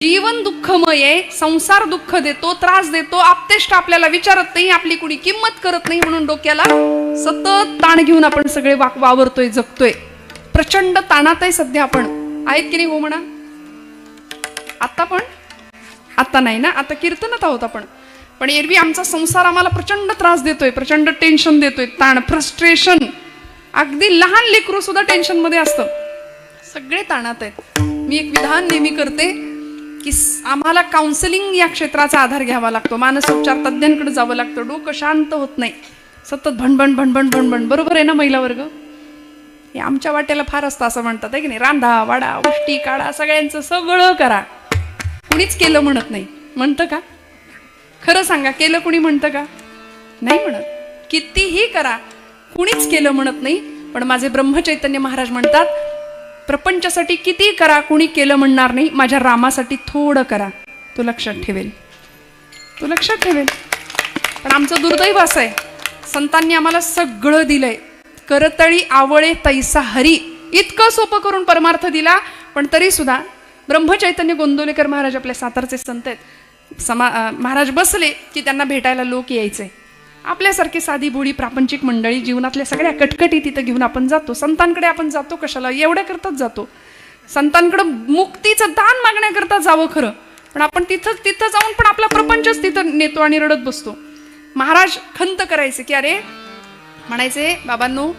जीवन दुःखमय आहे, संसार दुःख देतो, त्रास देतो, आपतेष्ट आपल्याला विचारत नाही, आपली कुणी किंमत करत नाही, म्हणून डोक्याला सतत ताण घेऊन आपण सगळे वावरतोय, जगतोय. प्रचंड ताणात आहे सध्या आपण. आहेत की नाही? हो म्हणा. आता नाही ना, आता कीर्तनात आहोत आपण. पण एरवी आमचा संसार आम्हाला प्रचंड त्रास देतोय, प्रचंड टेन्शन देतोय, ताण, फ्रस्ट्रेशन. अगदी लहान लेकरू सुद्धा टेन्शन मध्ये असतं. सगळे ताणात आहेत. मी एक विधान नेहमी करते की आम्हाला काउन्सिलिंग या क्षेत्राचा आधार घ्यावा लागतो, मानसोपचार तज्ञांकडे जावं लागतं. डोकं शांत होत नाही, सतत भणभण भणभण भणभण. बरोबर आहे ना महिला वर्ग? हे आमच्या वाट्याला फार असतं असं म्हणतात आहे की नाही. रांधा वाडा उष्टी काढा, सगळ्यांचं सगळं करा, कुणीच केलं म्हणत नाही. म्हणतं का? खरं सांगा, केलं कुणी म्हणतं का? नाही म्हणत. कितीही करा, कुणीच केलं म्हणत नाही. पण माझे ब्रह्मचैतन्य महाराज म्हणतात, प्रपंचासाठी किती करा, कुणी केलं म्हणणार नाही. माझ्या रामासाठी थोडं करा, तो लक्षात ठेवेल, तो लक्षात ठेवेल. पण आमचं दुर्दैव असं आहे, संतांनी आम्हाला सगळं दिलंय. करतळी आवळे तैसा हरी, इतकं सोपं करून परमार्थ दिला. पण तरी सुद्धा ब्रह्मचैतन्य गोंदवलेकर महाराज आपल्या सातारचे संत आहेत. महाराज बसले की त्यांना भेटायला लोक यायचे. आपल्यासारखी साधी भोळी प्रापंचिक मंडळी जीवनातल्या सगळ्या कटकटी तिथं घेऊन आपण जातो. संतांकडे आपण जातो कशाला? एवढ्या करताच जातो. संतांकडे मुक्तीचं दान मागण्याकरता जावं खरं, पण आपण तिथं जाऊन पण आपला प्रपंचच तिथं नेतो आणि रडत बसतो. महाराज खंत करायचे की अरे, म्हणायचे बाबांनो,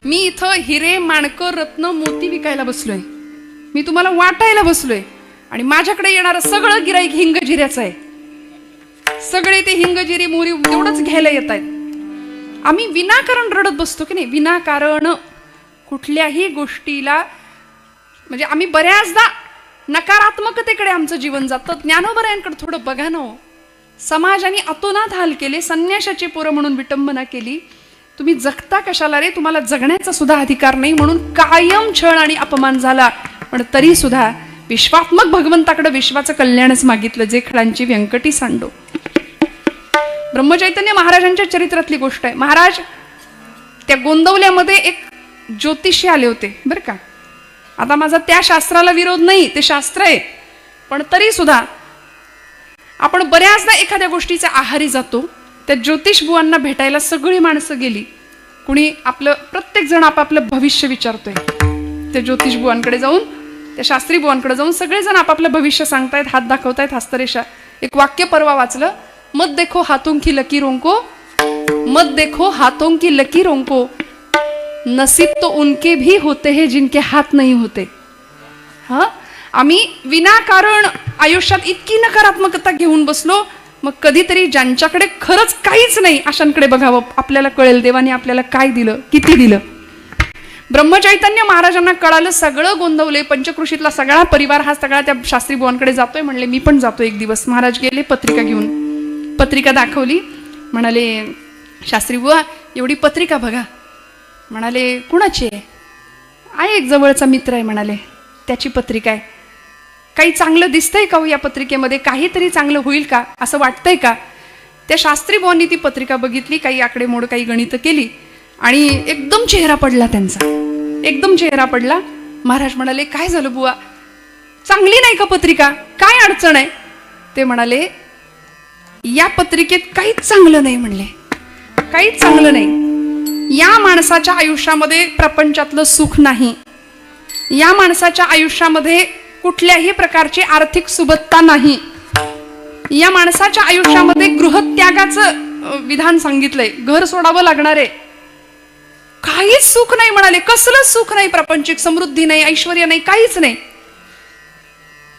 मी इथं हिरे माणकं रत्न मोती विकायला बसलोय, मी तुम्हाला वाटायला बसलोय, आणि माझ्याकडे येणारं सगळं गिराईक हिंग जिऱ्याचं आहे. सगळे ते हिंगजिरी मोरी एवढंच घ्यायला येत आहेत. आम्ही विनाकारण रडत बसतो की नाही? विनाकारण कुठल्याही गोष्टीला, म्हणजे आम्ही बऱ्याचदा नकारात्मकतेकडे आमचं जीवन जातं. ज्ञानोबरायांकडे थोडं बघा ना. समाजाने अतोनात हाल केले, संन्याशाची पोरं म्हणून विटंबना केली. तुम्ही जगता कशाला रे? तुम्हाला जगण्याचा सुद्धा अधिकार नाही, म्हणून कायम छळ आणि अपमान झाला. पण तरी सुद्धा विश्वात्मक भगवंताकडे विश्वाचं कल्याणच मागितलं, जे खळांची व्यंकटी सांडो. ब्रह्मचैतन्य महाराजांच्या चरित्रातली गोष्ट आहे. महाराज त्या गोंदवल्यामध्ये एक ज्योतिषी आले होते बरं का. आता माझा त्या शास्त्राला विरोध नाही, ते शास्त्र आहे. पण तरी सुद्धा आपण बऱ्याचदा एखाद्या गोष्टीच्या आहारी जातो. त्या ज्योतिष बुवांना भेटायला सगळी माणसं गेली. कुणी आपलं, प्रत्येक जण आपापलं भविष्य विचारतोय. त्या ज्योतिष बुवांकडे जाऊन, त्या शास्त्री बुवांकडे जाऊन सगळेजण आपापलं भविष्य सांगतायत, हात दाखवतायत, हस्तरेषा. एक वाक्य परवा वाचलं, मत देखो हाथों की लकीरों को, मत देखो हाथों की लकीरों को, नसीब तो उनके भी होते हैं जिनके हाथ नहीं होते. हा, आम्ही विनाकारण आयुष्यात इतकी नकारात्मकता घेऊन बसलो. मग कधीतरी ज्यांच्याकडे खरंच काहीच नाही अशांकडे बघावं, आपल्याला कळेल देवाने आपल्याला काय दिलं, किती दिलं. ब्रह्मचैतन्य महाराजांना कळालं, सगळं गोंदवले, पंचकृषीतला सगळा परिवार हा सगळा त्या शास्त्री बुवांकडे जातोय. म्हणले मी पण जातो एक दिवस. महाराज गेले, पत्रिका घेऊन. पत्रिका दाखवली. म्हणाले, शास्त्री बुवा एवढी पत्रिका बघा. म्हणाले, कुणाची आहे? एक जवळचा मित्र आहे म्हणाले, त्याची पत्रिका आहे. काही चांगलं दिसतंय का हो या पत्रिकेमध्ये? काहीतरी चांगलं होईल का असं वाटतंय का? त्या शास्त्री बुवांनी ती पत्रिका बघितली, काही आकडेमोड, काही गणितं केली, आणि एकदम चेहरा पडला त्यांचा, एकदम चेहरा पडला. महाराज म्हणाले, काय झालं बुवा, चांगली नाही का पत्रिका? काय अडचण आहे? ते म्हणाले, या पत्रिकेत काहीच चांगलं नाही. म्हणले, काहीच चांगलं नाही. या माणसाच्या आयुष्यामध्ये प्रपंचातलं सुख नाही. या माणसाच्या आयुष्यामध्ये कुठल्याही प्रकारची आर्थिक सुबत्ता नाही. या माणसाच्या आयुष्यामध्ये गृहत्यागाचं विधान सांगितलंय, घर सोडावं लागणार आहे. काहीच सुख नाही म्हणाले, कसलंच सुख नाही, प्रापंचिक समृद्धी नाही, ऐश्वर्य नाही, काहीच नाही.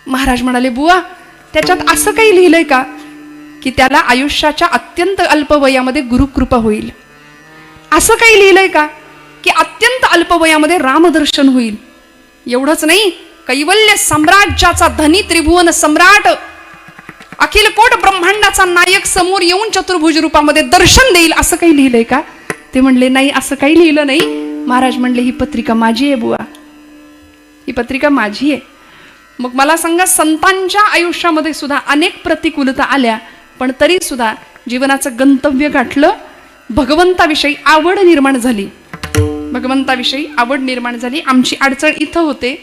महाराज म्हणाले, बुवा त्याच्यात असं काही लिहिलंय का की त्याला आयुष्याच्या अत्यंत अल्प वयामध्ये गुरुकृपा होईल? असं काही लिहिलंय का की अत्यंत अल्प वयामध्ये रामदर्शन होईल? एवढंच नाही, कैवल्य साम्राज्याचा धनी, त्रिभुवन सम्राट, अखिल कोट ब्रह्मांडाचा नायक समोर येऊन चतुर्भुज रूपामध्ये दर्शन देईल, असं काही लिहिलंय का? ते म्हणले, नाही असं काही लिहिलं नाही. महाराज म्हणले, ही पत्रिका माझी आहे बुवा, ही पत्रिका माझी आहे. मग मला सांगा, संतांच्या आयुष्यामध्ये सुद्धा अनेक प्रतिकूलता आल्या, पण तरी सुद्धा जीवनाचं गंतव्य गाठलं. भगवंताविषयी आवड निर्माण झाली, भगवंताविषयी आवड निर्माण झाली. आमची अडचण इथं होते,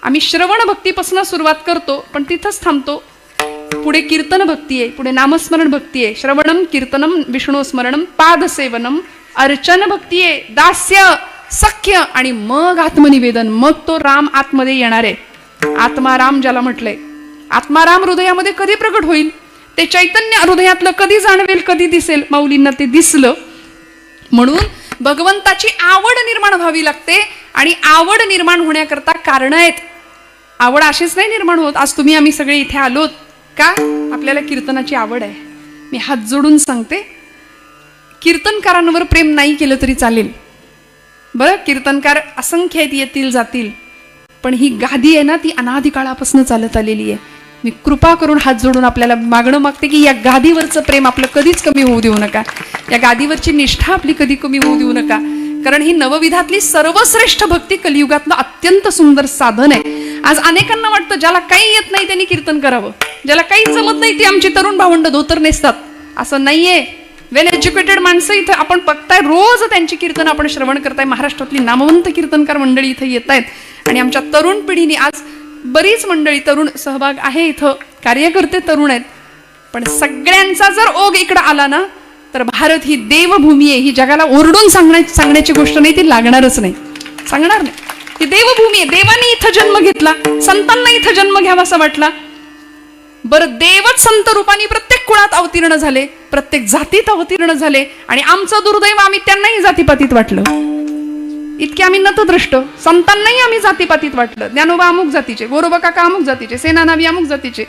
आम्ही श्रवण भक्तीपासून सुरुवात करतो पण तिथंच थांबतो. पुढे कीर्तन भक्ती आहे, पुढे नामस्मरण भक्ती आहे, श्रवणम कीर्तनम विष्णू स्मरणम पादसेवनम अर्चन भक्ती आहे, दास्य सख्य आणि मग आत्मनिवेदन. मग तो राम आतमध्ये येणार आहे. आत्माराम ज्याला म्हटलंय, आत्माराम हृदयामध्ये कधी प्रकट होईल, ते चैतन्य हृदयातलं कधी जाणवेल, कधी दिसेल. माऊलींना ते दिसलं. म्हणून भगवंताची आवड निर्माण व्हावी लागते आणि आवड निर्माण होण्याकरता कारण आहेत. आवड अशीच नाही निर्माण होत. आज तुम्ही आम्ही सगळे इथे आलोत का? आपल्याला कीर्तनाची आवड आहे. मी हात जोडून सांगते, कीर्तनकारांवर प्रेम नाही केलं तरी चालेल बरं. कीर्तनकार असंख्य आहेत, येतील जातील, पण ही गादी आहे ना, ती अनादी काळापासून चालत आलेली आहे. मी कृपा करून हात जोडून आपल्याला मागणं मागते की या गादीवरचं प्रेम आपलं कधीच कमी होऊ देऊ नका. या गादीवरची निष्ठा आपली कधी कमी होऊ देऊ नका. कारण ही नवविधातली सर्वश्रेष्ठ भक्ती कलियुगातलं अत्यंत सुंदर साधन आहे. आज अनेकांना वाटतं ज्याला काही येत नाही त्यांनी कीर्तन करावं, ज्याला काही जमत नाही ती आमची तरुण भावंड धोतर नेसतात. असं नाहीये. वेल एज्युकेटेड माणसं इथं आपण बघताय, रोज त्यांची कीर्तन आपण श्रवण करताय. महाराष्ट्रातली नामवंत कीर्तनकार मंडळी इथं येत आहेत आणि आमच्या तरुण पिढीने आज बरीच मंडळी तरुण सहभाग आहे इथं, कार्यकर्ते तरुण आहेत. पण सगळ्यांचा जर ओघ इकडं आला ना तर भारत ही देवभूमी आहे. ही जगाला ओरडून सांगण्याची गोष्ट नाही, ती लागणारच नाही, सांगणार नाही. ही देवभूमी आहे. देवानी इथं जन्म घेतला, संतांना इथं जन्म घ्यावा असं वाटला. बरं, देवच संत रूपाने प्रत्येक कुळात अवतीर्ण झाले, प्रत्येक जातीत अवतीर्ण झाले आणि आमचं दुर्दैव आम्ही त्यांनाही जातीपातीत वाटलं. इतके आम्ही नतद्रष्ट. संतांनाही आम्ही जातीपातीत वाटलं. ज्ञानोबा अमुक जातीचे, गोरोबा काका अमुक जातीचे, सेनानावी अमुक जातीचे.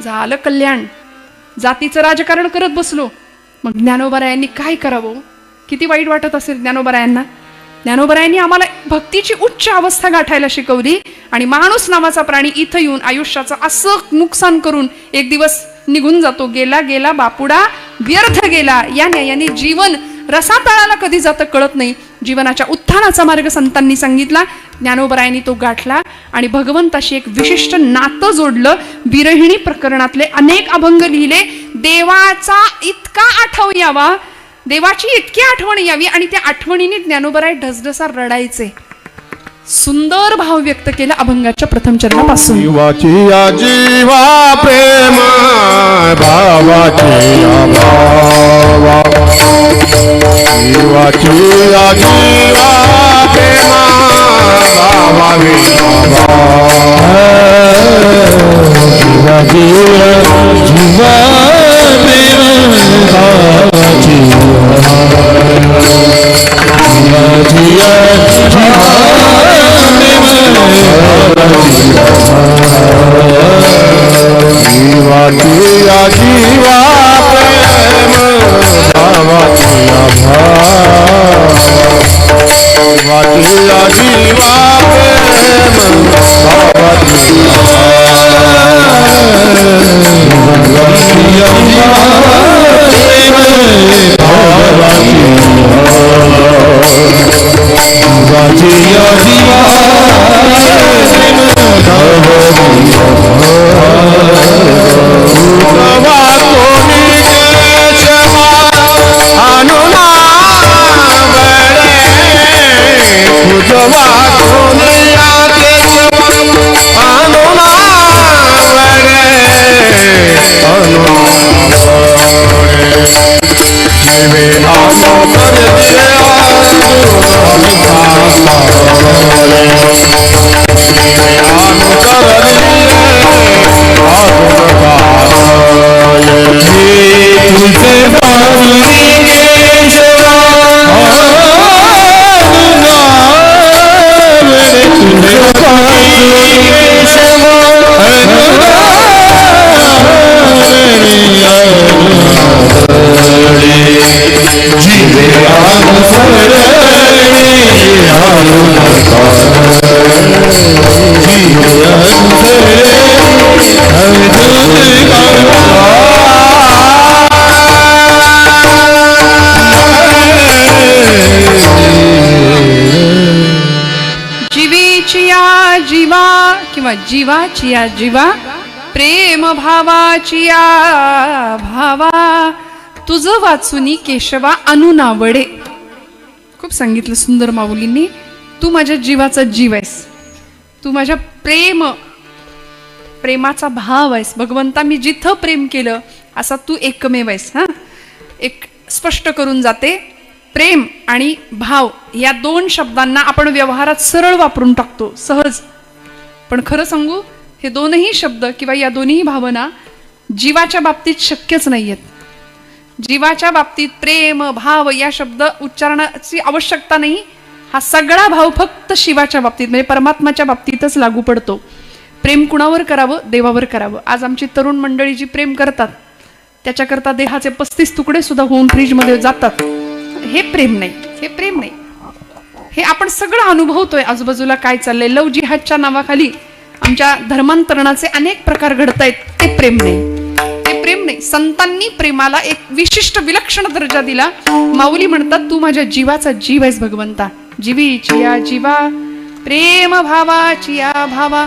झालं कल्याण. जातीचं राजकारण करत बसलो. मग ज्ञानोबारायांनी काय करावं? किती वाईट वाटत असेल ज्ञानोबारायांना. ज्ञानोबारायांनी आम्हाला भक्तीची उच्च अवस्था गाठायला शिकवली आणि माणूस नावाचा प्राणी इथं येऊन आयुष्याचं असं नुकसान करून एक दिवस निघून जातो. गेला गेला बापुडा, व्यर्थ गेला. या न्यायाने जीवन रसातळाला कधी जातं कळत नाही. जीवनाच्या उत्थानाचा मार्ग संतांनी सांगितला, ज्ञानोबरायांनी तो गाठला आणि भगवंताशी एक विशिष्ट नातं जोडलं. विरहिणी प्रकरणातले अनेक अभंग लिहिले. देवाचा इतका आठव यावा, देवाची इतकी आठवण यावी आणि त्या आठवणीने ज्ञानोबराय ढसढसा रडायचे. सुंदर भाव व्यक्त केला अभंगाच्या प्रथम चरणापासून. जीवाची जीवा प्रेम भावाची भावा, जीवाची जीवा प्रेम भावावी जीवाची जीवा प्रेम भावाची जीवा जीवा प्रेम भावाची जीवा जीवा प्रेम भावाची जीवाची जीवा प्रेम भावाची भावा, तुझ वाचुनी केशवा अनुनावडे. खूप सांगितलं सुंदर माऊलींनी. तू माझ्या जीवाचा जीव आहेस, तू माझ्या प्रेमाचा भाव आहेस भगवंता, मी जिथं प्रेम केलं असा तू एकमेव आहेस. हा, एक स्पष्ट करून जाते. प्रेम आणि भाव या दोन शब्दांना आपण व्यवहारात सरळ वापरून टाकतो, सहज. पण खरं सांगू, हे दोनही शब्द किंवा या दोन्ही भावना जीवाच्या बाबतीत शक्यच नाहीयेत. जीवाच्या बाबतीत प्रेम भाव या शब्द उच्चारणाची आवश्यकता नाही. हा सगळा भाव फक्त शिवाच्या बाबतीत म्हणजे परमात्माच्या बाबतीतच लागू पडतो. प्रेम कुणावर करावं? देवावर करावं. आज आमची तरुण मंडळी जी प्रेम करतात त्याच्याकरता देहाचे 35 तुकडे सुद्धा होऊन फ्रीजमध्ये जातात. हे प्रेम नाही, हे प्रेम नाही. हे आपण सगळं अनुभवतोय आजूबाजूला काय चाललंय. लव जिहादच्या नावाखाली आमच्या धर्मांतरणाचे अनेक प्रकार घडतायत. ते प्रेम नाही, ते प्रेम नाही. संतांनी प्रेमाला एक विशिष्ट विलक्षण दर्जा दिला. माऊली म्हणतात, तू माझ्या जीवाचा जीव आहेस भगवंता. जीवीची या जीवा, प्रेम भावाची या भावा,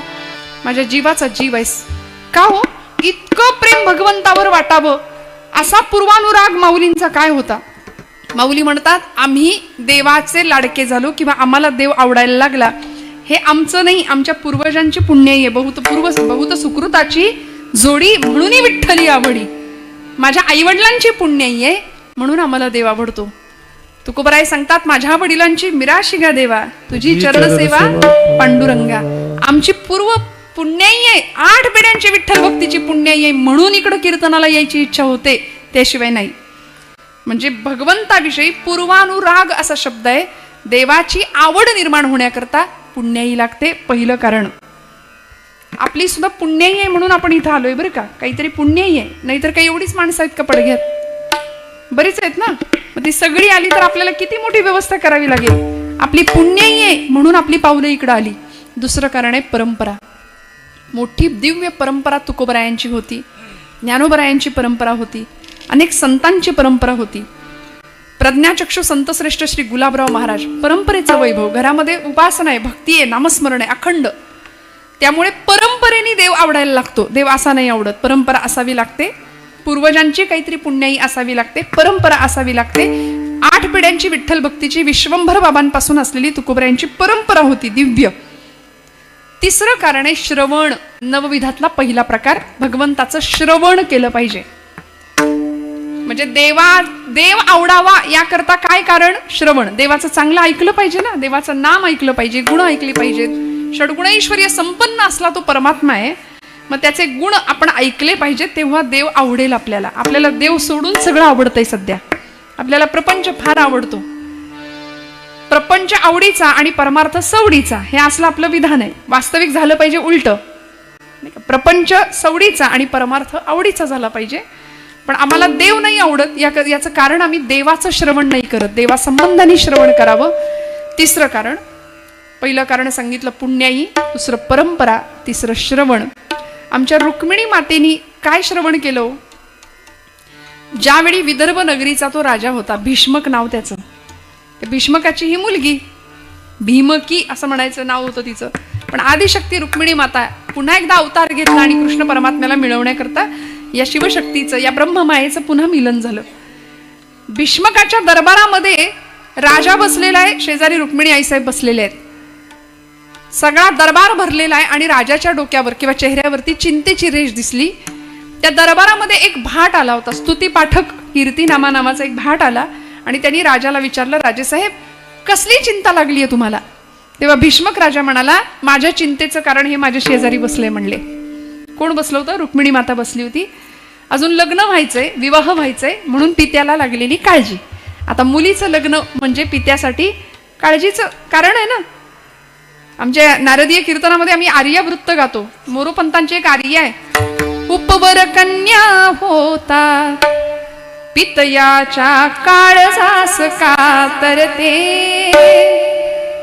माझ्या जीवाचा जीव आहेस. का हो इतकं प्रेम भगवंतावर वाटावं असा पूर्वानुराग माऊलींचा काय होता? माऊली म्हणतात, आम्ही देवाचे लाडके झालो किंवा आम्हाला देव आवडायला लागला, हे आमचं नाही, आमच्या पूर्वजांची पुण्य आहे. बहुत सुकृताची जोडी म्हणून विठ्ठली आवडी. माझ्या आईवडिलांची पुण्य आहे म्हणून आम्हाला देव आवडतो. तुकोबराय सांगतात, माझ्या वडिलांची मिराशी गा देवा, तुझी चरण सेवा पांडुरंगा. आमची पूर्व पुण्याई आहे, 8 पिढ्यांची विठ्ठल भक्तीची पुण्याई आहे म्हणून इकडं कीर्तनाला यायची इच्छा होते, त्याशिवाय नाही. म्हणजे भगवंताविषयी पूर्वानुराग असा शब्द आहे. देवाची आवड निर्माण होण्याकरता पुण्याई लागते. पहिलं कारण आपली सुद्धा पुण्याई आहे म्हणून आपण इथं आलोय बरं का. काहीतरी पुण्याई आहे, नाहीतर काही एवढीच माणसं आहेत का पडघ्यात? बरीच आहेत ना. मग ती सगळी आली तर आपल्याला किती मोठी व्यवस्था करावी लागेल. आपली पुण्याई आहे म्हणून आपली पावलं इकडं आली. दुसरं कारण आहे परंपरा. मोठी दिव्य परंपरा तुकोबरायांची होती, ज्ञानोबरायांची परंपरा होती, अनेक संतांची परंपरा होती. प्रज्ञाचक्षु संतश्रेष्ठ श्री गुलाबराव महाराज, परंपरेचं वैभव. घरामध्ये उपासना आहे, भक्ती आहे, नामस्मरण आहे अखंड. त्यामुळे परंपरेने देव आवडायला लागतो. देव असा नाही आवडत, परंपरा असावी लागते. पूर्वजांची काहीतरी पुण्याई असावी लागते, परंपरा असावी लागते. 8 पिढ्यांची विठ्ठल भक्तीची विश्वंभर बाबांपासून असलेली तुकोबरायांची परंपरा होती दिव्य. तिसरं कारण आहे श्रवण. नवविधातला पहिला प्रकार, भगवंताचं श्रवण केलं पाहिजे. म्हणजे देव आवडावा याकरता काय कारण? श्रवण. देवाचं चांगलं ऐकलं पाहिजे ना, देवाचं नाम ऐकलं पाहिजे, गुण ऐकले पाहिजेत. षड्गुणैश्वर्य संपन्न असला तो परमात्मा आहे, मग त्याचे गुण आपण ऐकले पाहिजे, तेव्हा देव आवडेल आपल्याला. आपल्याला देव सोडून सगळं आवडतंय सध्या. आपल्याला प्रपंच फार आवडतो. प्रपंच आवडीचा आणि परमार्थ सवडीचा, हे असलं आपलं विधान आहे. वास्तविक झालं पाहिजे उलट. प्रपंच सवडीचा आणि परमार्थ आवडीचा झाला पाहिजे. पण आम्हाला देव नाही आवडत, याचं कारण आम्ही देवाचं श्रवण नाही करत. देवासंबंधाने श्रवण करावं. तिसरं कारण, पहिलं कारण सांगितलं पुण्याई, दुसरं परंपरा, तिसरं श्रवण. आमच्या रुक्मिणी मातेनी काय श्रवण केलं? ज्यावेळी विदर्भ नगरीचा तो राजा होता, भीष्मक नाव त्याचं. भीष्मकाची ही मुलगी भीमकी असं म्हणायचं नाव होतं तिचं. पण आदिशक्ती रुक्मिणी माता पुन्हा एकदा अवतार घेतला आणि कृष्ण परमात्म्याला मिळवण्याकरता या शिवशक्तीचं, या ब्रह्ममायेचं पुन्हा मिलन झालं. भीष्मकाच्या दरबारामध्ये राजा बसलेला आहे, शेजारी रुक्मिणी आईसाहेब बसलेले आहेत. सगळा दरबार भरलेला आहे आणि राजाच्या डोक्यावर किंवा चेहऱ्यावरती चिंतेची रेष दिसली. त्या दरबारामध्ये एक भाट आला होता, स्तुती पाठक कीर्तिनामा नावाचा एक भाट आला आणि त्यांनी राजाला विचारलं, राजेसाहेब कसली चिंता लागली आहे तुम्हाला? तेव्हा भीष्मक राजा म्हणाला, माझ्या चिंतेचं कारण हे माझ्या शेजारी बसले म्हणले. कोण बसलं होतं? रुक्मिणी माता बसली होती. अजून लग्न व्हायचंय, विवाह व्हायचंय म्हणून पित्याला लागलेली काळजी. आता मुलीचं लग्न म्हणजे पित्यासाठी काळजीचं कारण आहे ना. आमच्या नारदीय कीर्तनामध्ये आम्ही आर्या वृत्त गातो. मोरोपंतांची एक आर्या आहे. उपवर कन्या होता पितयाच्या काळजास कातरते,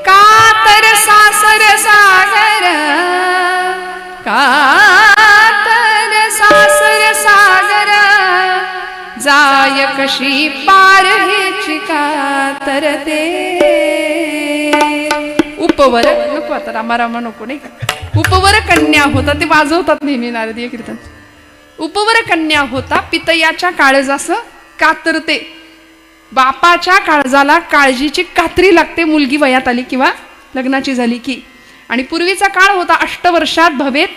कातर सासर सागर, कातर सासर सागर, जाय कशी पार हेची कातरते. उपवर नको, आता रामारामा नको नाही का. उपवर कन्या होता, ते वाजवतात नेहमी नारदीय कीर्तन. उपवर कन्या होता पितयाच्या काळजास कातरते. बापाच्या काळजाला काळजीची कात्री लागते मुलगी वयात आली किंवा लग्नाची झाली की. आणि पूर्वीचा काळ होता 8 वर्षात भवेत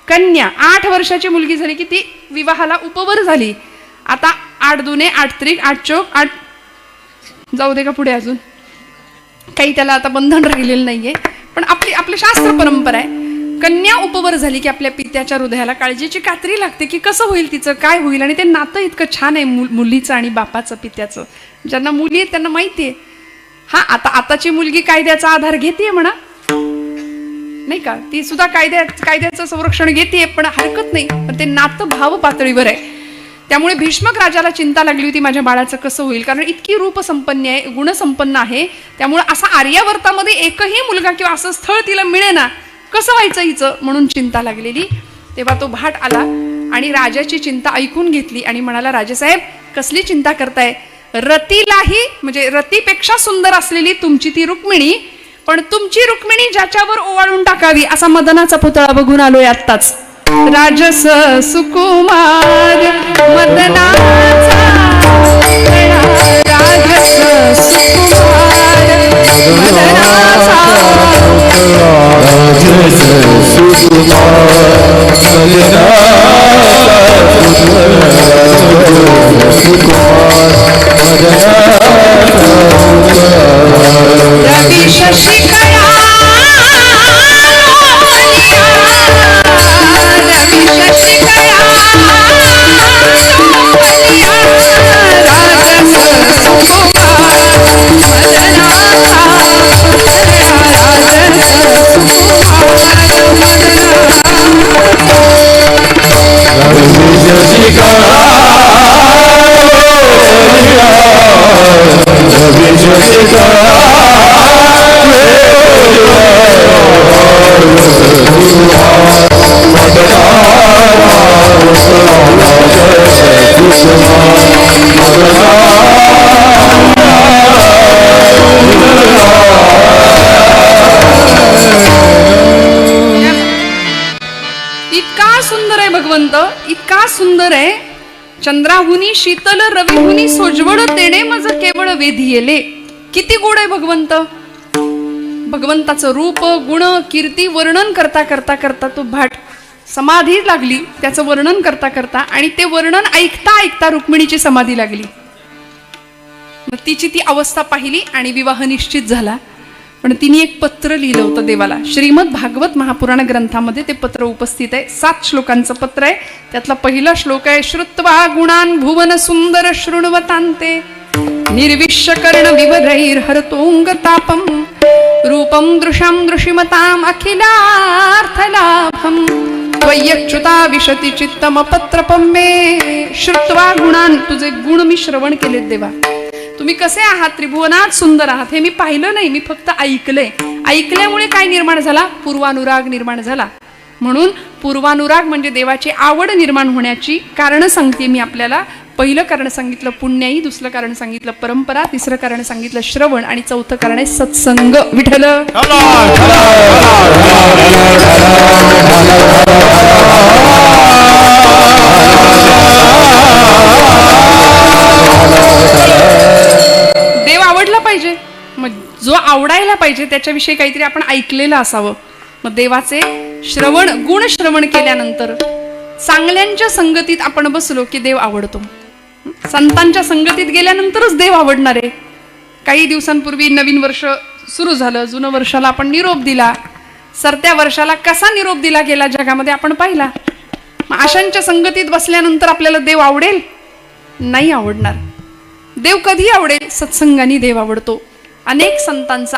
कन्या. 8 वर्षाची मुलगी झाली की ती विवाहाला उपवर झाली. आता 8 दुने 8 त्रिक 8 चौक 8 जाऊ दे का पुढे अजून काही त्याला आता बंधन राहिलेलं नाहीये. पण आपली शास्त्र परंपरा आहे. कन्या उपवर झाली की आपल्या पित्याच्या हृदयाला काळजीची कात्री लागते की कसं होईल तिचं, काय होईल. आणि ते नातं इतकं छान आहे मुलीचं आणि बापाचं पित्याचं. ज्यांना मुली आहेत त्यांना माहिती आहे. हा आताची मुलगी कायद्याचा आधार घेते म्हणा, नाही का, ती सुद्धा कायद्याचं संरक्षण घेते, पण हरकत नाही. पण ते नातं भाव पातळीवर आहे. त्यामुळे भीष्मक राजाला चिंता लागली होती माझ्या बाळाचं कसं होईल, कारण इतकी रूपसंपन्न आहे, गुणसंपन्न आहे. त्यामुळे असा आर्यावर्तामध्ये एकही मुलगा किंवा असं स्थळ तिला मिळेना, कसं व्हायचं हिचं, म्हणून चिंता लागलेली. तेव्हा तो भाट आला आणि राजाची चिंता ऐकून घेतली आणि म्हणाला, राजेसाहेब कसली चिंता करताय, रतीलाही म्हणजे रतीपेक्षा सुंदर असलेली तुमची ती रुक्मिणी, पण तुमची रुक्मिणी ज्याच्यावर ओवाळून टाकावी असा मदनाचा पुतळा बघून आलोय आत्ताच. राजस सुकुमार मदनाचा राजस सुकुमार मदनाचा राजस सुकुमार रवि शशिकला इतका सुंदर आहे भगवंत, इतका सुंदर आहे. चंद्राहुनी शीतल रविहुनी सोज्वळ तेणे मज केवळ वेधियेले. किती गोड आहे भगवंत. भगवंताचं रूप गुण कीर्ती वर्णन करता करता करता तो भाट समाधी लागली. त्याचं वर्णन करता करता आणि ते वर्णन ऐकता ऐकता रुक्मिणीची समाधी लागली. मग तिची ती अवस्था पाहिली आणि विवाह निश्चित झाला. पण तिने एक पत्र लिहिलं होतं देवाला. श्रीमद भागवत महापुराण ग्रंथामध्ये ते पत्र उपस्थित आहे. 7 श्लोकांचं पत्र आहे. त्यातला पहिला श्लोक आहे, श्रुत्वा गुणान भुवन सुंदर शृण्वतांते निर्विश्य कर्ण विवरैर हरतोंग तापम रूपम दृशाम दृशिमताम अखिलार्थलाभम त्वय्यच्युता विशती चित्तम पत्रपम मे. श्रुत्वा गुणान, तुझे गुण मी श्रवण केलेत देवा. तुम्ही कसे आहात, त्रिभुवनात सुंदर आहात, हे मी पाहिलं नाही, मी फक्त ऐकलंय. ऐकल्यामुळे काय निर्माण झाला, पूर्वानुराग निर्माण झाला. म्हणून पूर्वानुराग म्हणजे देवाची आवड निर्माण होण्याची कारण सांगते मी आपल्याला. पहिलं कारण सांगितलं पुण्याई, दुसरं कारण सांगितलं परंपरा, तिसरं कारण सांगितलं श्रवण आणि चौथं कारण आहे सत्संग. विठ्ठल देव आवडला पाहिजे. मग जो आवडायला पाहिजे त्याच्याविषयी काहीतरी आपण ऐकलेलं असावं. मग देवाचे श्रवण गुण श्रवण केल्यानंतर चांगल्यांच्या संगतीत आपण बसलो की देव आवडतो. संतांच्या संगतीत गेल्यानंतरच देव आवडणार आहे. काही दिवसांपूर्वी नवीन वर्ष सुरू झालं, जुनं वर्षाला आपण निरोप दिला. सरत्या वर्षाला कसा निरोप दिला गेला जगामध्ये आपण पाहिला. मग अशांच्या संगतीत बसल्यानंतर आपल्याला देव आवडेल, नाही आवडणार. देव कधी आवडेल, सत्संगाने देव आवडतो. अनेक संतांचं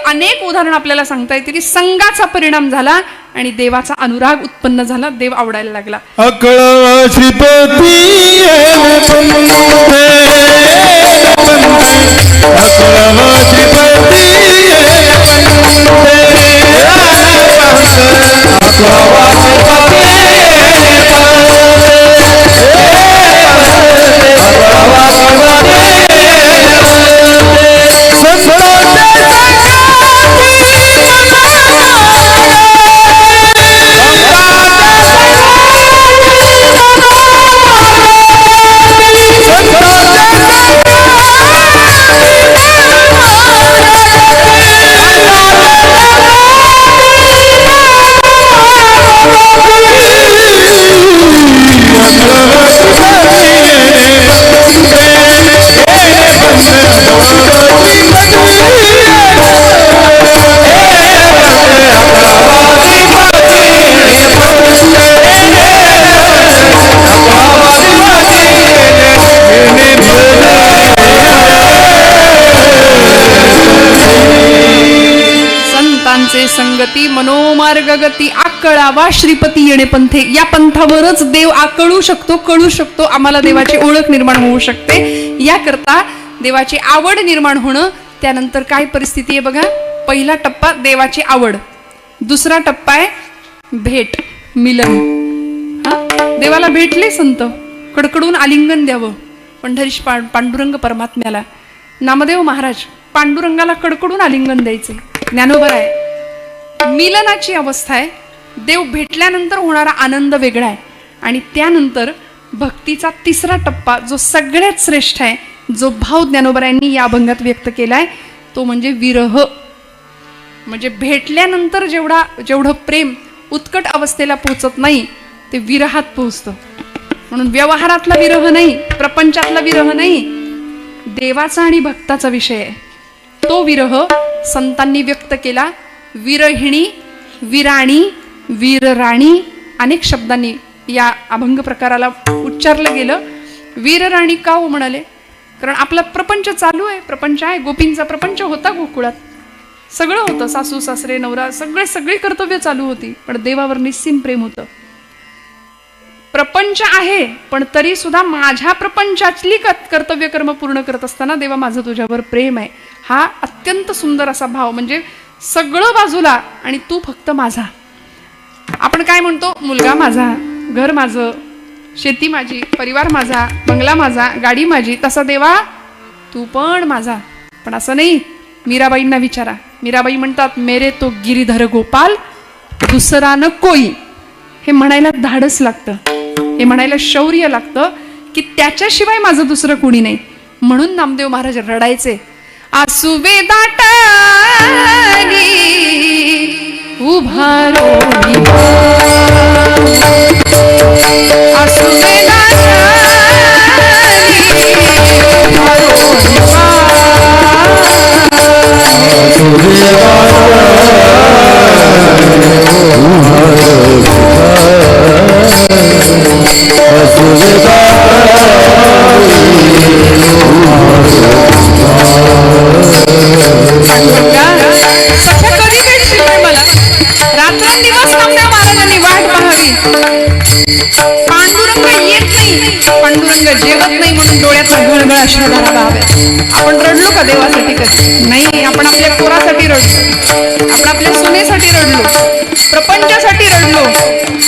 अनेक उदाहरण आपल्याला सांगता येते की संघाचा परिणाम झाला आणि देवाचा अनुराग उत्पन्न झाला, देव आवडायला लागला. तसे संगती मनोमार्ग गती आकळावा श्रीपती येणे पंथे. या पंथावरच देव आकळू शकतो, कळू शकतो, आम्हाला देवाची ओळख निर्माण होऊ शकते. याकरता देवाची आवड निर्माण होणं. त्यानंतर काय परिस्थिती आहे बघा. पहिला टप्पा देवाची आवड, दुसरा टप्पा आहे भेट, मिलन. देवाला भेटले संत, कडकडून आलिंगन द्यावं. पंढरीश पांडुरंग परमात्म्याला नामदेव महाराज पांडुरंगाला कडकडून आलिंगन द्यायचे. ज्ञानोबा आहे. मिलनाची अवस्था आहे. देव भेटल्यानंतर होणारा आनंद वेगळा आहे. आणि त्यानंतर भक्तीचा तिसरा टप्पा जो सगळ्यात श्रेष्ठ आहे, जो भाव ज्ञानोबरायांनी या अभंगात व्यक्त केलाय, तो म्हणजे विरह. म्हणजे भेटल्यानंतर जेवढं प्रेम उत्कट अवस्थेला पोहोचत नाही, ते विरहात पोहोचतं. म्हणून व्यवहारातला विरह नाही, प्रपंचातला विरह नाही, देवाचा आणि भक्ताचा विषय आहे. तो विरह संतांनी व्यक्त केला. विरहिणी, विराणी, वीरराणी अनेक शब्दांनी या अभंग प्रकाराला उच्चारलं गेलं. वीरराणी का हो म्हणाले? कारण आपला प्रपंच चालू आहे, प्रपंच आहे. गोपींचा प्रपंच होता गोकुळात, सगळं होतं, सासू सासरे नवरा सगळी कर्तव्य चालू होती, पण देवावर निस्सीम प्रेम होतं. प्रपंच आहे, पण तरी सुद्धा माझ्या प्रपंचातली कर्तव्य कर्म पूर्ण करत असताना देवा माझं तुझ्यावर प्रेम आहे. हा अत्यंत सुंदर असा भाव. म्हणजे सगळं बाजूला आणि तू फक्त माझा. आपण काय म्हणतो, मुलगा माझा, घर माझं, शेती माझी, परिवार माझा, बंगला माझा, गाडी माझी. तसा देवा तू पण माझा. पण असं नाही. मीराबाईंना विचारा. मीराबाई म्हणतात, मेरे तो गिरीधर गोपाल दुसरा न कोई. हे म्हणायला धाडस लागतं, हे म्हणायला शौर्य लागतं की त्याच्याशिवाय माझं दुसरं कोणी नाही. म्हणून नामदेव महाराज रडायचे. आसुवे दाटानी उभारो आसुवे कधी भेटशील मला. रात्रंदिवस नामदेव महाराजांनी वाट पाहावी. पांडुरंग येत नाही, पांडुरंग जेवत नाही म्हणून डोळ्यातला घळघळ अश्रुधारा बहाव्या. आपण रडलो का देवासाठी? कधी नाही. आपण आपल्या पोरासाठी रडलो, आपण आपल्या सुनेसाठी रडलो, प्रपंचासाठी रडलो,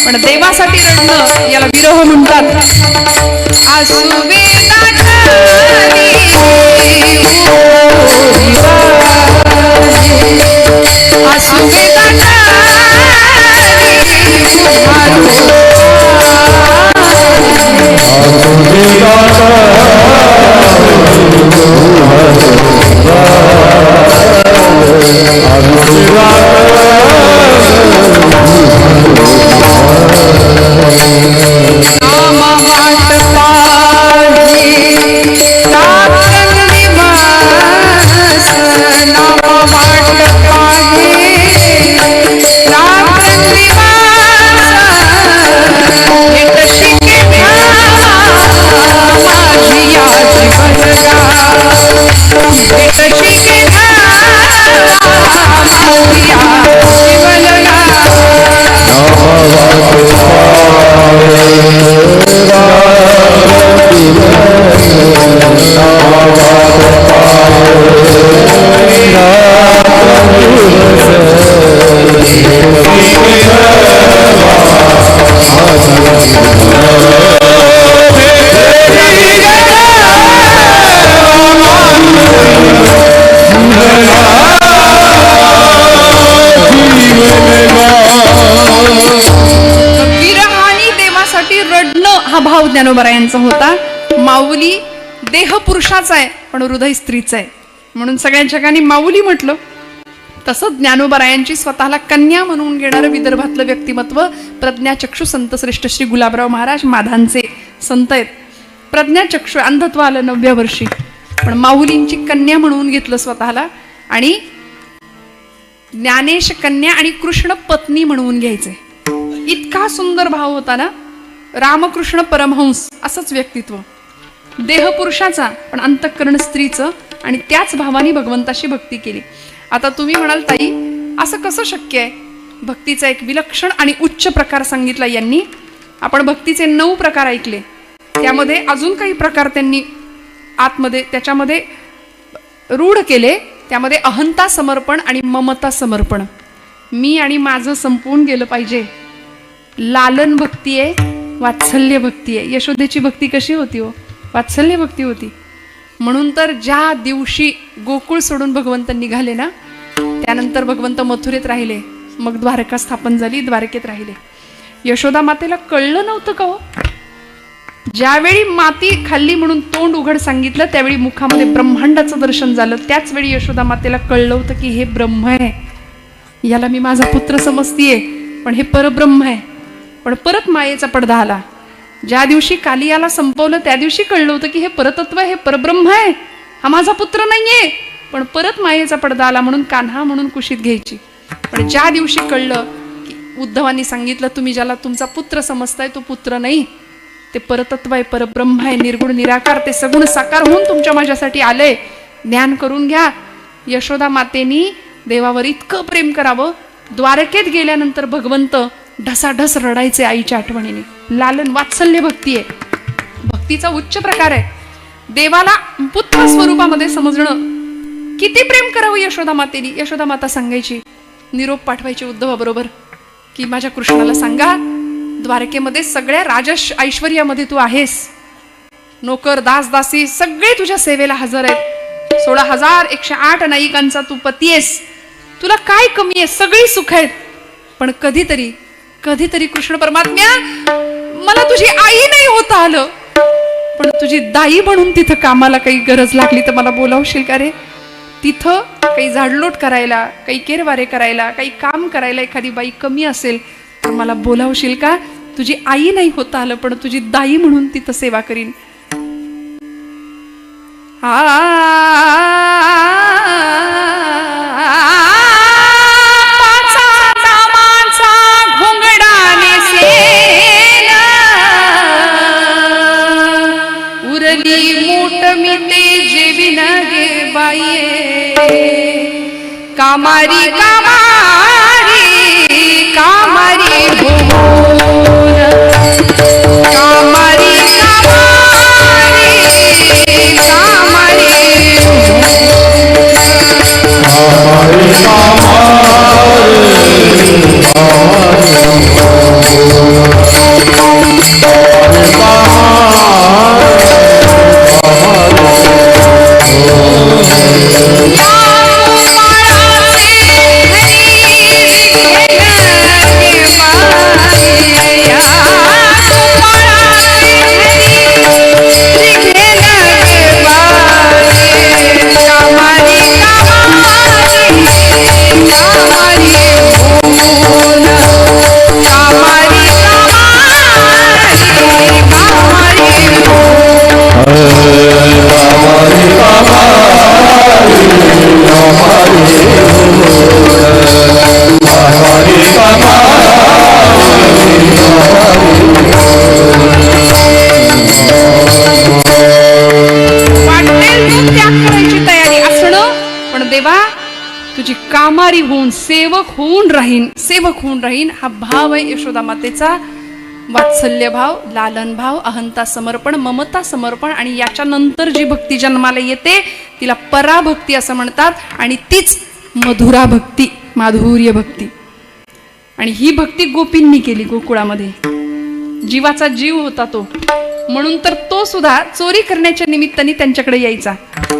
पण देवासाठी रडणं याला विरह म्हणतात. आसुवे भाव ज्ञानोबरायांचा होता. माऊली देह पुरुषाचा आहे पण हृदय स्त्रीचं आहे, म्हणून सगळ्या जगांनी माऊली म्हटलं. तसंच ज्ञानोबरायांची स्वतःला कन्या म्हणून घेणारं विदर्भातलं व्यक्तिमत्व प्रज्ञाचक्षु संत श्रेष्ठ श्री गुलाबराव महाराज माधांचे संत आहेत. प्रज्ञाचक्षु अंधत्व आलं 9व्या वर्षी, पण माऊलींची कन्या म्हणून घेतलं स्वतःला. आणि ज्ञानेश कन्या आणि कृष्ण पत्नी म्हणून घ्यायचे. इतका सुंदर भाव होता ना. रामकृष्ण परमहंस असंच व्यक्तित्व, देह पुरुषाचा पण अंतःकरण स्त्रीचं, आणि त्याच भावाने भगवंताशी भक्ती केली. आता तुम्ही म्हणाल ताई असं कसं शक्य आहे? भक्तीचा एक विलक्षण आणि उच्च प्रकार सांगितला यांनी. आपण भक्तीचे 9 प्रकार ऐकले, त्यामध्ये अजून काही प्रकार त्यांनी आतमध्ये त्याच्यामध्ये रूढ केले. त्यामध्ये अहंता समर्पण आणि ममता समर्पण, मी आणि माझं संपवून गेलं पाहिजे. लालन भक्ती आहे, वात्सल्य भक्ती आहे. यशोदेची भक्ती कशी होती हो? वात्सल्य भक्ती होती. म्हणून तर ज्या दिवशी गोकुळ सोडून भगवंत निघाले ना, त्यानंतर भगवंत मथुरेत राहिले, मग द्वारका स्थापन झाली, द्वारकेत राहिले. यशोदा मातेला कळलं नव्हतं का हो? ज्यावेळी माती खाल्ली म्हणून तोंड उघड सांगितलं, त्यावेळी मुखामध्ये ब्रह्मांडाचं दर्शन झालं. त्याच वेळी यशोदा मातेला कळलं होतं की हे ब्रह्म आहे, याला मी माझा पुत्र समजतीये, पण हे परब्रह्म आहे. पण परत मायेचा पडदा आला. ज्या दिवशी कालियाला संपवलं त्या दिवशी कळलं होतं की हे परतत्व आहे, हे परब्रह्म आहे, हा माझा पुत्र नाहीये. पण परत मायेचा पडदा आला म्हणून कान्हा म्हणून कुशीत घ्यायची. पण ज्या दिवशी कळलं की उद्धवांनी सांगितलं तुम्ही ज्याला तुमचा पुत्र समजताय तो पुत्र नाही, ते परतत्व आहे, परब्रह्म आहे, निर्गुण निराकार, ते सगुण साकार होऊन तुमच्या माझ्यासाठी आलंय, ज्ञान करून घ्या. यशोदा मातेनी देवावर इतकं प्रेम करावं, द्वारकेत गेल्यानंतर भगवंत ढसाढस रडायचे आईच्या आठवणीने. लालन वात्सल्य भक्ती आहे, भक्तीचा उच्च प्रकार आहे. देवाला पुत्र स्वरूपामध्ये समजणं. किती प्रेम करावं यशोदा मातेनी. यशोदा माता सांगायची, निरोप पाठवायची उद्धवाबरोबर की माझ्या कृष्णाला सांगा, द्वारकेमध्ये सगळ्या राजश ऐश्वर्यामध्ये तू आहेस, नोकर दास दासी सगळे तुझ्या सेवेला हजर आहेत, 16,108 नायिकांचा तू पती आहेस, तुला काय कमी आहे, सगळी सुख आहेत. पण कधीतरी कधीतरी कृष्ण परमात्म्या मला तुझी आई नाही होता आलं, पण तुझी दाई म्हणून तिथं कामाला काही गरज लागली तर मला बोलावशील का रे? तिथं काही झाडलोट करायला, काही केरवारे करायला, काही काम करायला एखादी बाई कमी असेल तर मला बोलावशील का? तुझी आई नाही होता आलं, पण तुझी दाई म्हणून तिथं सेवा करीन. उरली मूठ मी ते जेविना गे बाई, कामारी कामारी कामारी भोर, कामारी कामारी कामारी तुझी कामारी होऊन सेवक होऊन राहीन. हा भाव आहे यशोदा मातेचा. वात्सल्य भाव, लालन भाव, अहंता समर्पण, ममता समर्पण, आणि याच्या नंतर जी भक्ती जन्माला येते तिला पराभक्ती असं म्हणतात. आणि तीच मधुरा भक्ती, माधुर्य भक्ती. आणि ही भक्ती गोपींनी केली गोकुळामध्ये. जीवाचा जीव होता तो, म्हणून तर तो सुद्धा चोरी करण्याच्या निमित्ताने त्यांच्याकडे यायचा.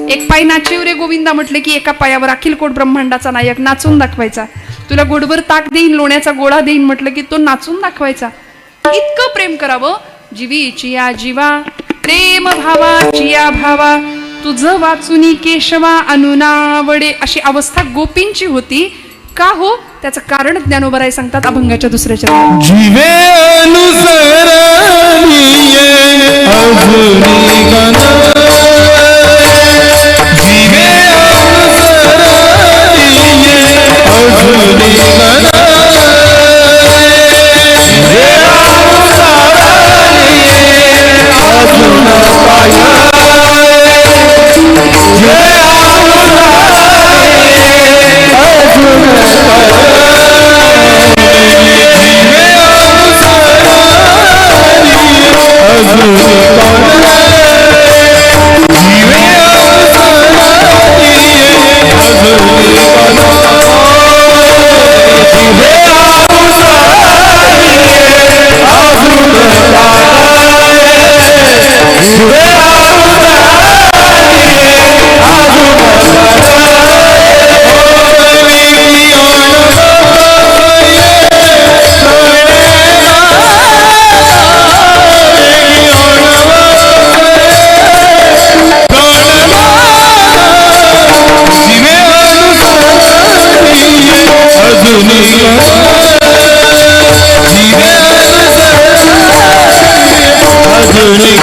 एक पाय नाचेव रे गोविंदा म्हटले की एका पायावर अखिल कोट ब्रह्मांडाचा नायक नाचून दाखवायचा. तुला गोडभर ताक देईन, लोण्याचा गोळा देईन म्हटलं की तो नाचून दाखवायचा. इतकं प्रेम करावं. जीवीची या जीवा, प्रेम भावाची या भावा, तुझं वाचुनी केशवा अनुनावडे, अशी अवस्था गोपींची होती. का हो? त्याचं कारण ज्ञानोबराय सांगतात अभंगाच्या दुसऱ्या चरणात. जीवे अनुसरणीये अजुनी गण, जीवे अनुसरणीये अजुनी गण, जीवे अनुसरणीये अजुन काय, जीवे अनुसरणीये अजुन काय. अजुनी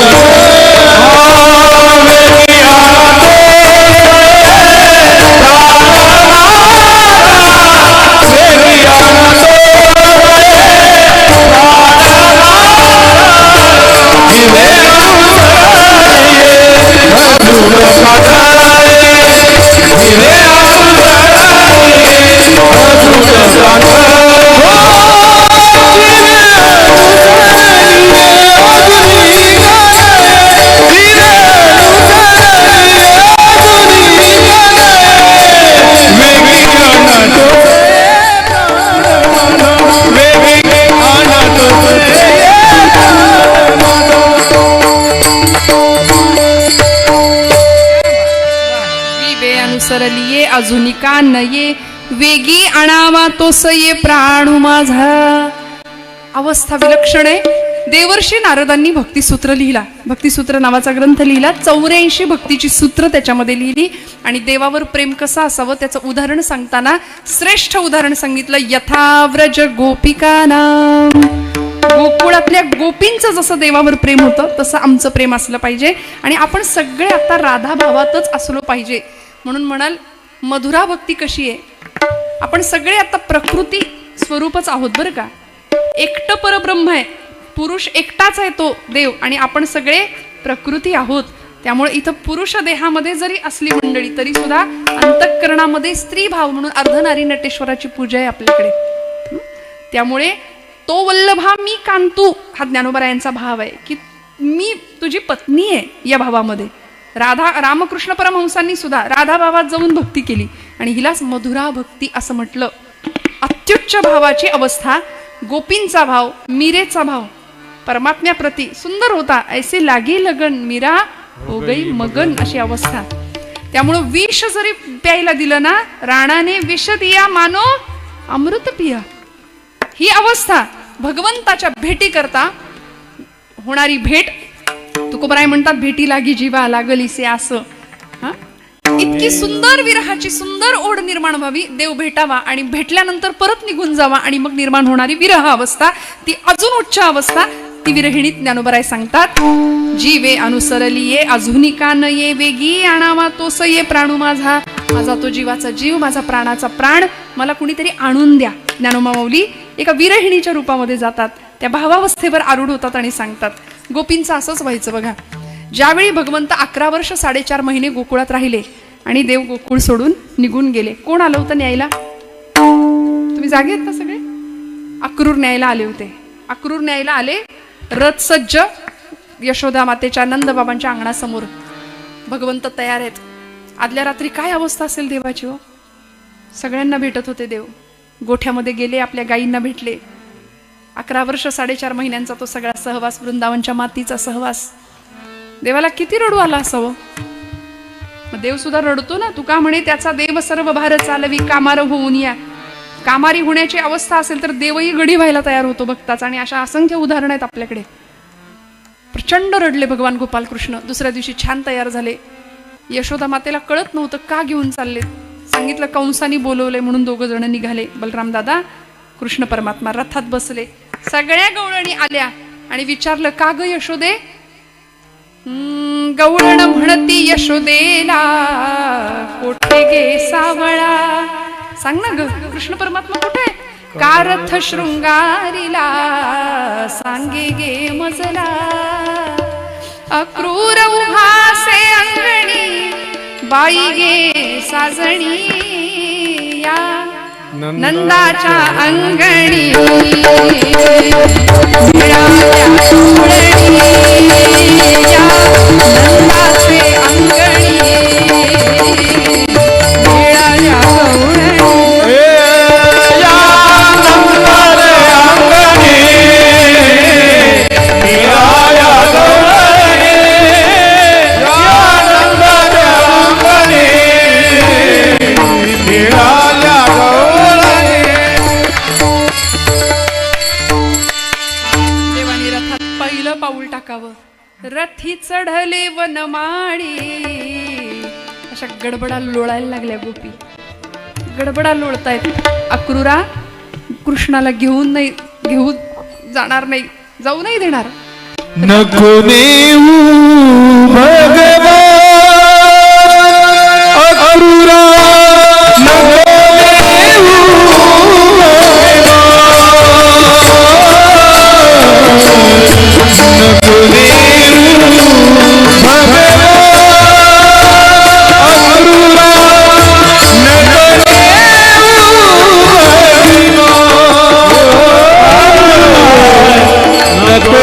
सरलिये अजूनी का नये वेगी आणावा तोस ये प्राणू माझा. अवस्था विलक्षण आहे. देवर्षी नारदांनी भक्तिसूत्र लिहिला. भक्तिसूत्र नावाचा ग्रंथ लिहिला. 84 भक्तीची सूत्र त्याच्यामध्ये लिहिली आणि देवावर प्रेम कसं असावं त्याचं उदाहरण सांगताना श्रेष्ठ उदाहरण सांगितलं. यथाव्रज गोपिकानाम. गोकुळातल्या गोपींचं जसं देवावर प्रेम होतं तसं आमचं प्रेम असलं पाहिजे आणि आपण सगळे आता राधा भावातच असलो पाहिजे. म्हणून म्हणाल मधुरा भक्ती कशी आहे. आपण सगळे आता प्रकृती स्वरूपच आहोत बरं का. एकटं परब्रह्म आहे. पुरुष एकटाच आहे तो देव आणि आपण सगळे प्रकृती आहोत. त्यामुळे इथं पुरुष देहामध्ये जरी असली मंडळी तरी सुद्धा अंतःकरणामध्ये स्त्री भाव म्हणून अर्धनारी नटेश्वराची पूजा आहे आपल्याकडे. त्यामुळे तो वल्लभा मी कांतू हा ज्ञानोबरायांचा भाव आहे की मी तुझी पत्नी आहे. या भावामध्ये राधा रामकृष्ण परमहंसांनी सुद्धा राधा भावात जाऊन भक्ती केली आणि हिलाच मधुरा भक्ती असं म्हटलं. अत्युच्च भावाची अवस्था. गोपींचा भाव, मीरेचा भाव परमात्म्याप्रती सुंदर होता. ऐसे लागे लगन मीरा हो गई मगन अशी अवस्था. त्यामुळं विष जरी प्यायला दिलं ना राणाने विष दिया मानो अमृत पिया. ही अवस्था भगवंताच्या भेटी करता होणारी भेट. तुकोबराय म्हणतात भेटी लागी जीवा लागलीसे असं. इतकी सुंदर विरहाची सुंदर ओढ निर्माण व्हावी. देव भेटावा आणि भेटल्यानंतर परत निघून जावा आणि मग निर्माण होणारी विरह अवस्था ती अजून उच्च अवस्था ती विरहिणी ज्ञानोबराय सांगतात. जीवे अनुसरलिये अजूनी का नये वेगी आणावा तोस ये प्राणू माझा. माझा तो जीवाचा जीव माझा प्राणाचा प्राण मला कुणीतरी आणून द्या. ज्ञानोबा माऊली एका विरहिणीच्या रूपामध्ये जातात. त्या भावावस्थेवर आरूढ होतात आणि सांगतात. गोपींचं असंच व्हायचं बघा. ज्यावेळी भगवंत 11 वर्ष 4.5 महिने गोकुळात राहिले आणि देव गोकुळ सोडून निघून गेले. कोण आलं होतं न्यायला. तुम्ही जागे आहेत का सगळे. अक्रूर न्यायला आले होते. अक्रूर न्यायला आले. रथ सज्ज यशोदा मातेच्या नंदबाबांच्या अंगणासमोर भगवंत तयार आहेत. आदल्या रात्री काय अवस्था असेल देवाची हो. सगळ्यांना भेटत होते देव. गोठ्यामध्ये गेले आपल्या गायींना भेटले. 11 वर्ष 4.5 महिन्यांचा तो सगळा सहवास वृंदावनच्या मातीचा सहवास. देवाला किती रडू आला असावं. देव सुद्धा रडतो ना. तुका म्हणे त्याचा देव सर्व भार चालवी कामार होऊन या. कामारी होण्याची अवस्था असेल तर देवही गडी व्हायला तयार होतो भक्ताचा. आणि अशा असंख्य उदाहरण आहेत आपल्याकडे. प्रचंड रडले भगवान गोपाल कृष्ण. दुसऱ्या दिवशी छान तयार झाले. यशोदा मातेला कळत नव्हतं का घेऊन चालले. सांगितलं कंसानी बोलवले म्हणून 2 जण निघाले. बलराम दादा कृष्ण परमात्मा रथात बसले. सगळ्या गवळणी आल्या आणि विचारलं का ग यशोदे. गवळण म्हणती यशोदेला कोठे गे सावळा. सांग ना ग कृष्ण परमात्मा कुठे. का रथ शृंगारीला सांगे गे मजला. अक्रूर उभासे अंगणी बाई गे साजणी या नंदाच्या अंगणी नंदाचे अंगणी रथी चढले वनमाळी. अशा गडबडा लोळायला लागल्या गोपी. गडबडा लोळतायत. अक्रूरा कृष्णाला घेऊन जाणार नाही. जाऊ नाही देणार. नको नेऊ भगवान अक्रूरा नको नेऊ नको नेऊ भगवान अक्रूरा नको नको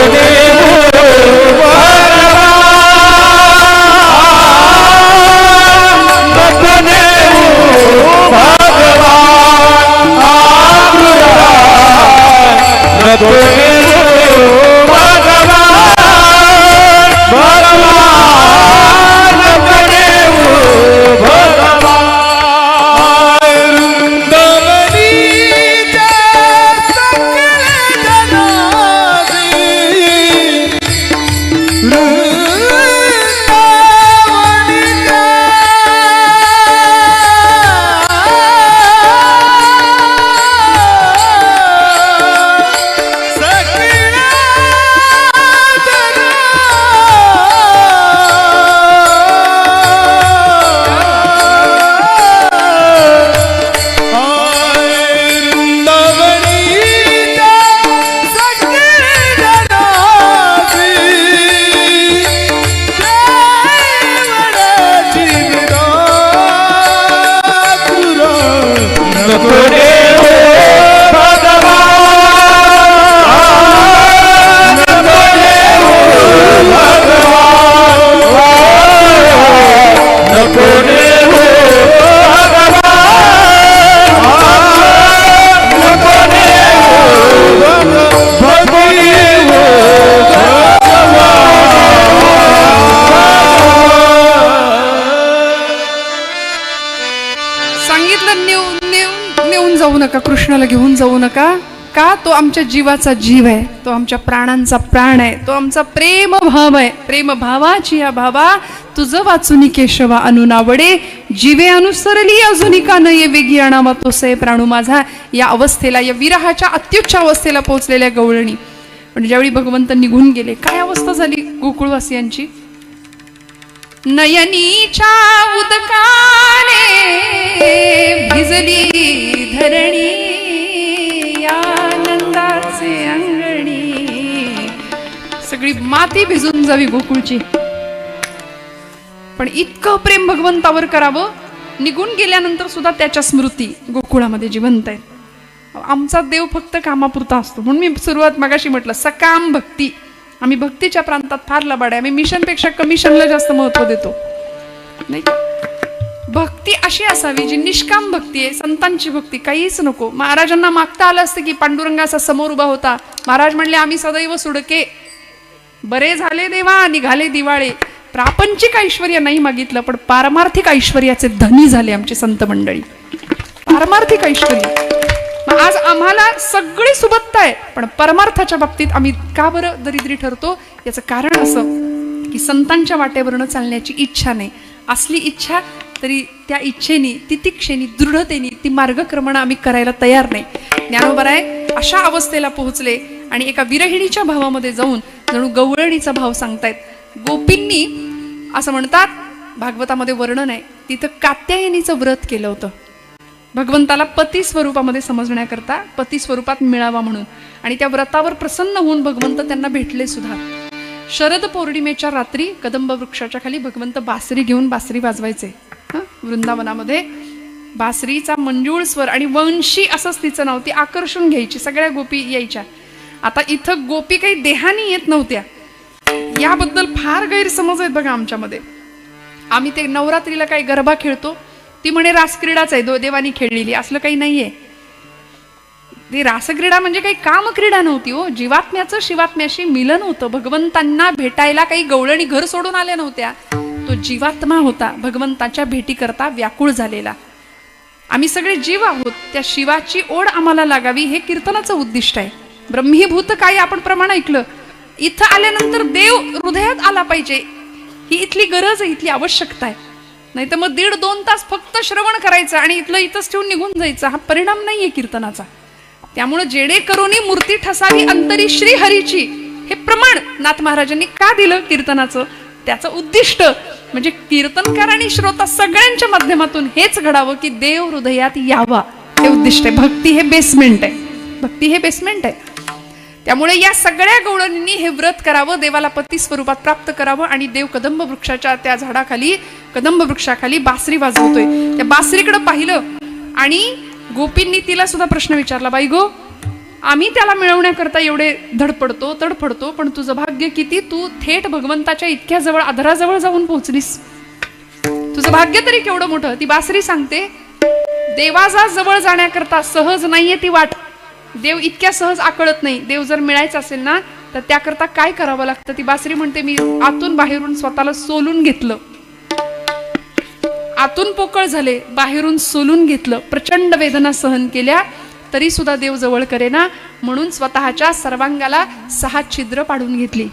कृष्णाला घेऊन जाऊ नका का तो आमच्या जीवाचा जीव आहे, तो आमच्या प्राणांचा प्राण आहे, तो आमचा प्रेम भाव आहे. प्रेम भावाची या भावा तुझं वाचुनी केशवा अनुनावडे जीवे अनुसरली अजूनी का न ये वेगी आणावा तो सय प्राणू माझा. या अवस्थेला, या विरहाच्या अत्युच्च अवस्थेला पोहोचलेल्या गवळणी. पण ज्यावेळी भगवंत निघून गेले, काय अवस्था झाली गोकुळवासियांची. नयनीच्या उदकाने भिजली धरणी आनंदाचे अंगणी. सगळी माती भिजून जावी गोकुळची. पण इतकं प्रेम भगवंतावर करावं, निघून गेल्यानंतर सुद्धा त्याच्या स्मृती गोकुळामध्ये जिवंत आहेत. आमचा देव फक्त कामापुरता असतो. म्हणून मी सुरुवात मगाशी म्हटलं सकाम भक्ती. आम्ही भक्तीच्या प्रांतात फार लबाड आहे. आम्ही मिशनपेक्षा कमिशनला जास्त महत्व देतो, नाही. भक्ती अशी असावी जी निष्काम भक्ती आहे, संतांची भक्ती. काहीच नको. महाराजांना मागता आलं असतं की पांडुरंगा असा समोर उभा होता. महाराज म्हणले आम्ही सदैव सुडके, बरे झाले देवा निघाले दिवाळे. प्रापंचिक ऐश्वर्य नाही मागितलं, पण पारमार्थिक ऐश्वर्याचे धनी झाले आमचे संत मंडळी. पारमार्थिक ऐश्वर्य. आज आम्हाला सगळी सुबत्ता आहे, पण परमार्थाच्या बाबतीत आम्ही का बरं दरिद्री ठरतो. याचं कारण असं की संतांच्या वाटेवरनं चालण्याची इच्छा नाही. असली इच्छा तरी त्या इच्छेनी, तितिक्षेनी, दृढतेनी ती मार्गक्रमण आम्ही करायला तयार नाही. ज्ञानोबराय अशा अवस्थेला पोहोचले आणि एका विरहिणीच्या भावामध्ये जाऊन जणू गवळणीचा भाव सांगतायत. गोपींनी असं म्हणतात, भागवतामध्ये वर्णन आहे, तिथं कात्यायनीचं व्रत केलं होतं भगवंताला पती स्वरूपामध्ये समजण्याकरता, पती स्वरूपात मिळावा म्हणून. आणि त्या व्रतावर प्रसन्न होऊन भगवंत त्यांना भेटले सुद्धा. शरद पौर्णिमेच्या रात्री कदंब वृक्षाच्या खाली भगवंत बासरी घेऊन बासरी वाजवायचे. वृंदावनामध्ये बासरीचा मंजूळ स्वर आणि वंशी असंच तिचं नाव, ती आकर्षून घ्यायची. सगळ्या गोपी यायच्या. आता इथं गोपी काही देहानी येत नव्हत्या. याबद्दल फार गैरसमज आहेत बघा आमच्यामध्ये. आम्ही ते नवरात्रीला काही गरबा खेळतो, ती म्हणे रासक्रीडाच आहे, देवानी खेळलेली. असलं काही नाहीये. ती रासक्रीडा म्हणजे काही कामक्रीडा नव्हती हो. जीवात्म्याचं शिवात्म्याशी मिलन होतं. भगवंतांना भेटायला काही गवळणी घर सोडून आल्या नव्हत्या. तो जीवात्मा होता, भगवंताच्या भेटी करता व्याकुळ झालेला. आम्ही सगळे जीव आहोत, त्या शिवाची ओढ आम्हाला लागावी हे कीर्तनाचं उद्दिष्ट आहे. ब्रह्मीभूत काय आपण प्रमाण ऐकलं. इथं आल्यानंतर देव हृदयात आला पाहिजे, ही इथली गरज आहे, इथली आवश्यकता आहे. नाही तर मग 1.5-2 तास फक्त श्रवण करायचं आणि इथंच ठेवून निघून जायचं, हा परिणाम नाहीये कीर्तनाचा. त्यामुळे जेणेकरून मूर्ती ठसावी अंतरी श्री हरीची, हे प्रमाण नाथ महाराजांनी का दिलं कीर्तनाचं? त्याचं उद्दिष्ट म्हणजे कीर्तनकार आणि श्रोता सगळ्यांच्या माध्यमातून हेच घडावं की देव हृदयात यावा, हे उद्दिष्ट आहे. भक्ती हे बेसमेंट आहे, भक्ती हे बेसमेंट आहे. त्यामुळे या सगळ्या गवळणींनी हे व्रत करावं, देवाला पती स्वरूपात प्राप्त करावं. आणि देव कदंब वृक्षाच्या त्या झाडाखाली, कदंब वृक्षाखाली बासरी वाजवतोय. त्या बासरीकडे पाहिलं आणि गोपींनी तिला सुद्धा प्रश्न विचारला, बाई गो, आम्ही त्याला मिळवण्याकरता एवढे तडफडतो, पण तुझं भाग्य किती, तू थेट भगवंताच्या इतक्या जवळ, आधाराजवळ जाऊन पोहोचलीस. तुझं भाग्य तरी केवढं मोठं. ती बासरी सांगते, देवाचा जवळ जाण्याकरता सहज नाहीये ती वाट. देव इतक्या सहज आकळत नाही. देव जर मिळायचं असेल ना तर त्याकरता काय करावं लागतं? ती बासरी म्हणते, मी आतून बाहेरून स्वतःला सोलून घेतलं, आतून पोकळ झाले, बाहेरून सोलून घेतलं, प्रचंड वेदना सहन केल्या, तरी सुद्धा देव जवळ करेना. म्हणून स्वतःच्या सर्वांगाला 6 छिद्र पाडून घेतली.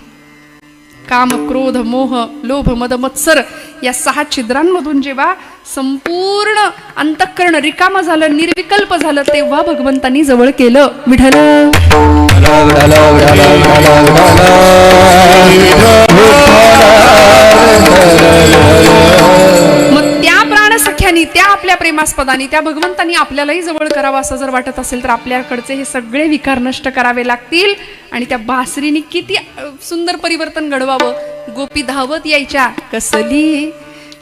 काम, क्रोध, मोह, लोभ, मद, मत्सर या 6 छिद्रांमधून जेव्हा संपूर्ण अंतःकरण रिकाम झालं, निर्विकल्प झालं, तेव्हा भगवंतांनी जवळ केलं. विठ्ठल मग त्या प्राणसख्यानी, त्या आपल्या प्रेमास्पदानी, त्या भगवंतांनी आपल्यालाही जवळ करावं असं जर वाटत असेल तर आपल्याकडचे हे सगळे विकार नष्ट करावे लागतील. आणि त्या बासरीने किती सुंदर परिवर्तन घडवावं. गोपी धावत यायच्या, कसली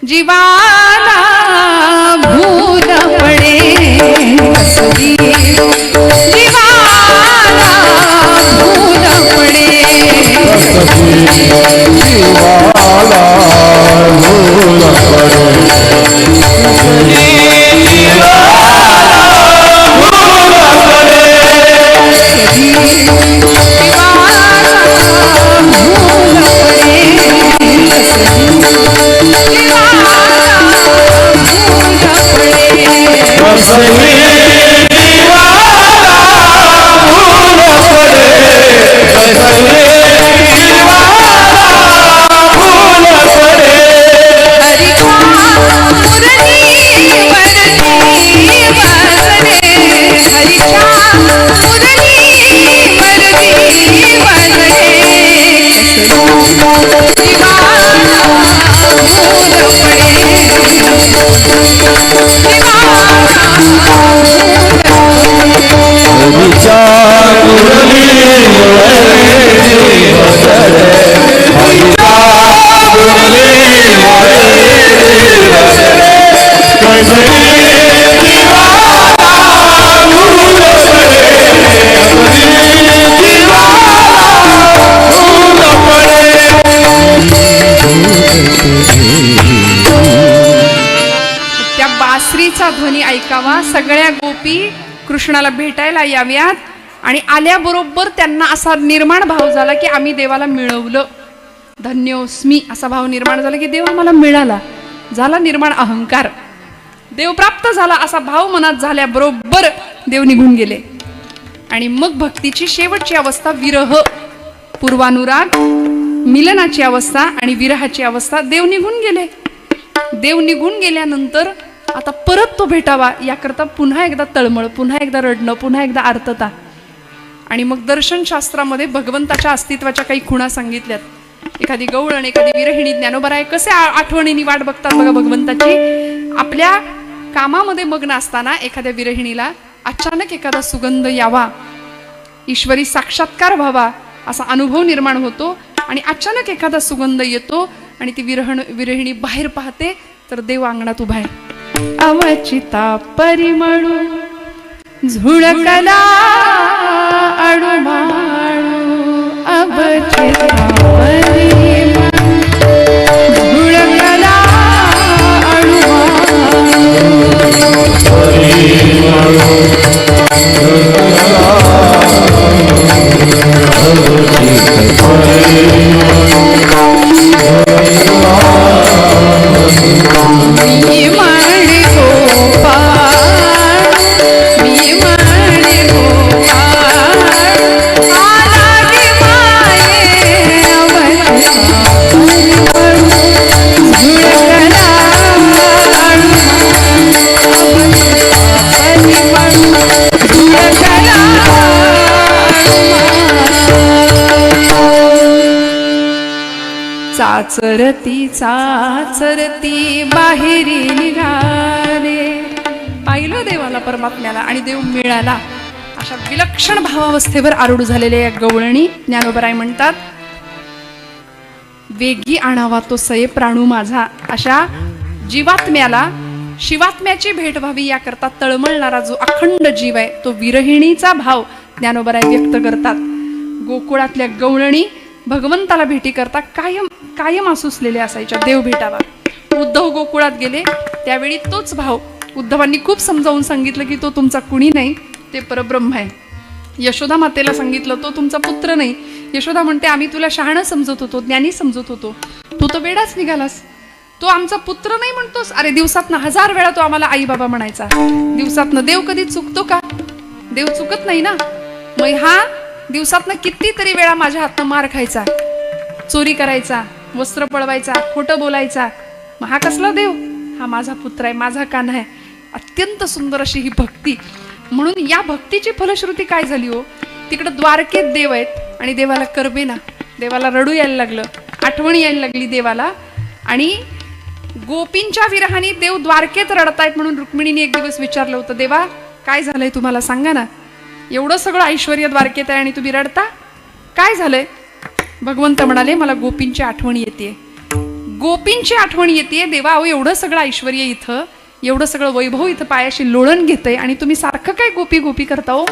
जीवाला भूल पडे, कसली जीवाला भूल पडे, जीवाला भूल पडे, बासरीचा ध्वनी ऐकावा, सगळ्या गोपी कृष्णाला भेटायला याव्यात. आणि आल्याबरोबर त्यांना असा निर्माण भाव झाला की आम्ही देवाला मिळवलं, धन्योस्मी असा भाव निर्माण झाला की देव आम्हाला मिळाला. झाला निर्माण अहंकार, देव प्राप्त झाला असा भाव मनात झाल्याबरोबर देव निघून गेले. आणि मग भक्तीची शेवटची अवस्था विरह, पूर्वानुराग, मिलनाची अवस्था आणि विरहाची अवस्था. देव निघून गेले. देव निघून गेल्यानंतर आता परत तो भेटावा याकरता पुन्हा एकदा तळमळ, पुन्हा एकदा रडणं, पुन्हा एकदा आर्तता. आणि मग दर्शनशास्त्रामध्ये भगवंताच्या अस्तित्वाच्या काही खुणा सांगितल्यात. एखादी गवळण, एखादी विरहिणी, ज्ञानोबराय कसे आठवणीने वाट बघतात बघा भगवंताची. आपल्या कामामध्ये मग्न असताना एखाद्या विरहिणीला अचानक एखादा सुगंध यावा, ईश्वरी साक्षात्कार व्हावा असा अनुभव निर्माण होतो. आणि अचानक एखादा सुगंध येतो आणि ती विरहिणी बाहेर पाहते तर देव अंगणात उभा आहे. अवचिता परिमळू झुळकला अणुमाणू, अवचिता परिमळू झुळकला चाचरती चाचरती बाहेरी निघाले. पाहिलं देवाला, परमात्म्याला, आणि देव मिळाला. अशा विलक्षण भावावस्थेवर आरूढ झालेल्या या गवळणी ज्ञानोबराय म्हणतात, वेगी आणावा तो सये प्राणू माझा. अशा जीवात्म्याला शिवात्म्याची भेट व्हावी याकरता तळमळणारा जो अखंड जीव आहे तो विरहिणीचा भाव ज्ञानोबराय व्यक्त करतात. गोकुळातल्या गवळणी भगवंताला भेटी करता कायम कायम आसुसलेल्या असायच्या, देव भेटावा. उद्धव गोकुळात गेले त्यावेळी तोच भाव उद्धवांनी खूप समजावून सांगितलं की तो तुमचा कुणी नाही, ते परब्रह्म आहे. यशोदा मातेला सांगितलं तो तुमचा पुत्र नाही. यशोदा म्हणते आम्ही तुला शहाणं समजत होतो, ज्ञानी समजत होतो, तू तर वेडाच निघालास. तो आमचा पुत्र नाही म्हणतोस. अरे दिवसातनं 1000 वेळा तो आम्हाला आई बाबा म्हणायचा. दिवसातनं देव कधी चुकतो का? देव चुकत नाही ना. मग हा दिवसातनं कितीतरी वेळा माझ्या हातनं मार खायचा, चोरी करायचा, वस्त्र पळवायचा, खोटं बोलायचा. मग हा कसला देव? हा माझा पुत्र आहे, माझा कान्हा आहे. अत्यंत सुंदर अशी ही भक्ती. म्हणून या भक्तीची फलश्रुती काय झाली हो, तिकडं द्वारकेत देव आहेत आणि देवाला करबे ना. देवाला रडू यायला लागलं, आठवण यायला लागली देवाला. आणि गोपींच्या विरहाने देव द्वारकेत रडतायत म्हणून रुक्मिणीने एक दिवस विचारलं होतं, देवा काय झालंय तुम्हाला सांगा ना, एवढं सगळं ऐश्वर्य द्वारकेत आहे आणि तुम्ही रडता, काय झालंय? भगवंत म्हणाले मला गोपींची आठवण येते. गोपींची आठवण येते. देवा अहो एवढं सगळं ऐश्वर्य इथं, एवढं सगळं वैभव इथं पायाशी लोळण घेतंय आणि तुम्ही सारखं काय गोपी गोपी करता हो?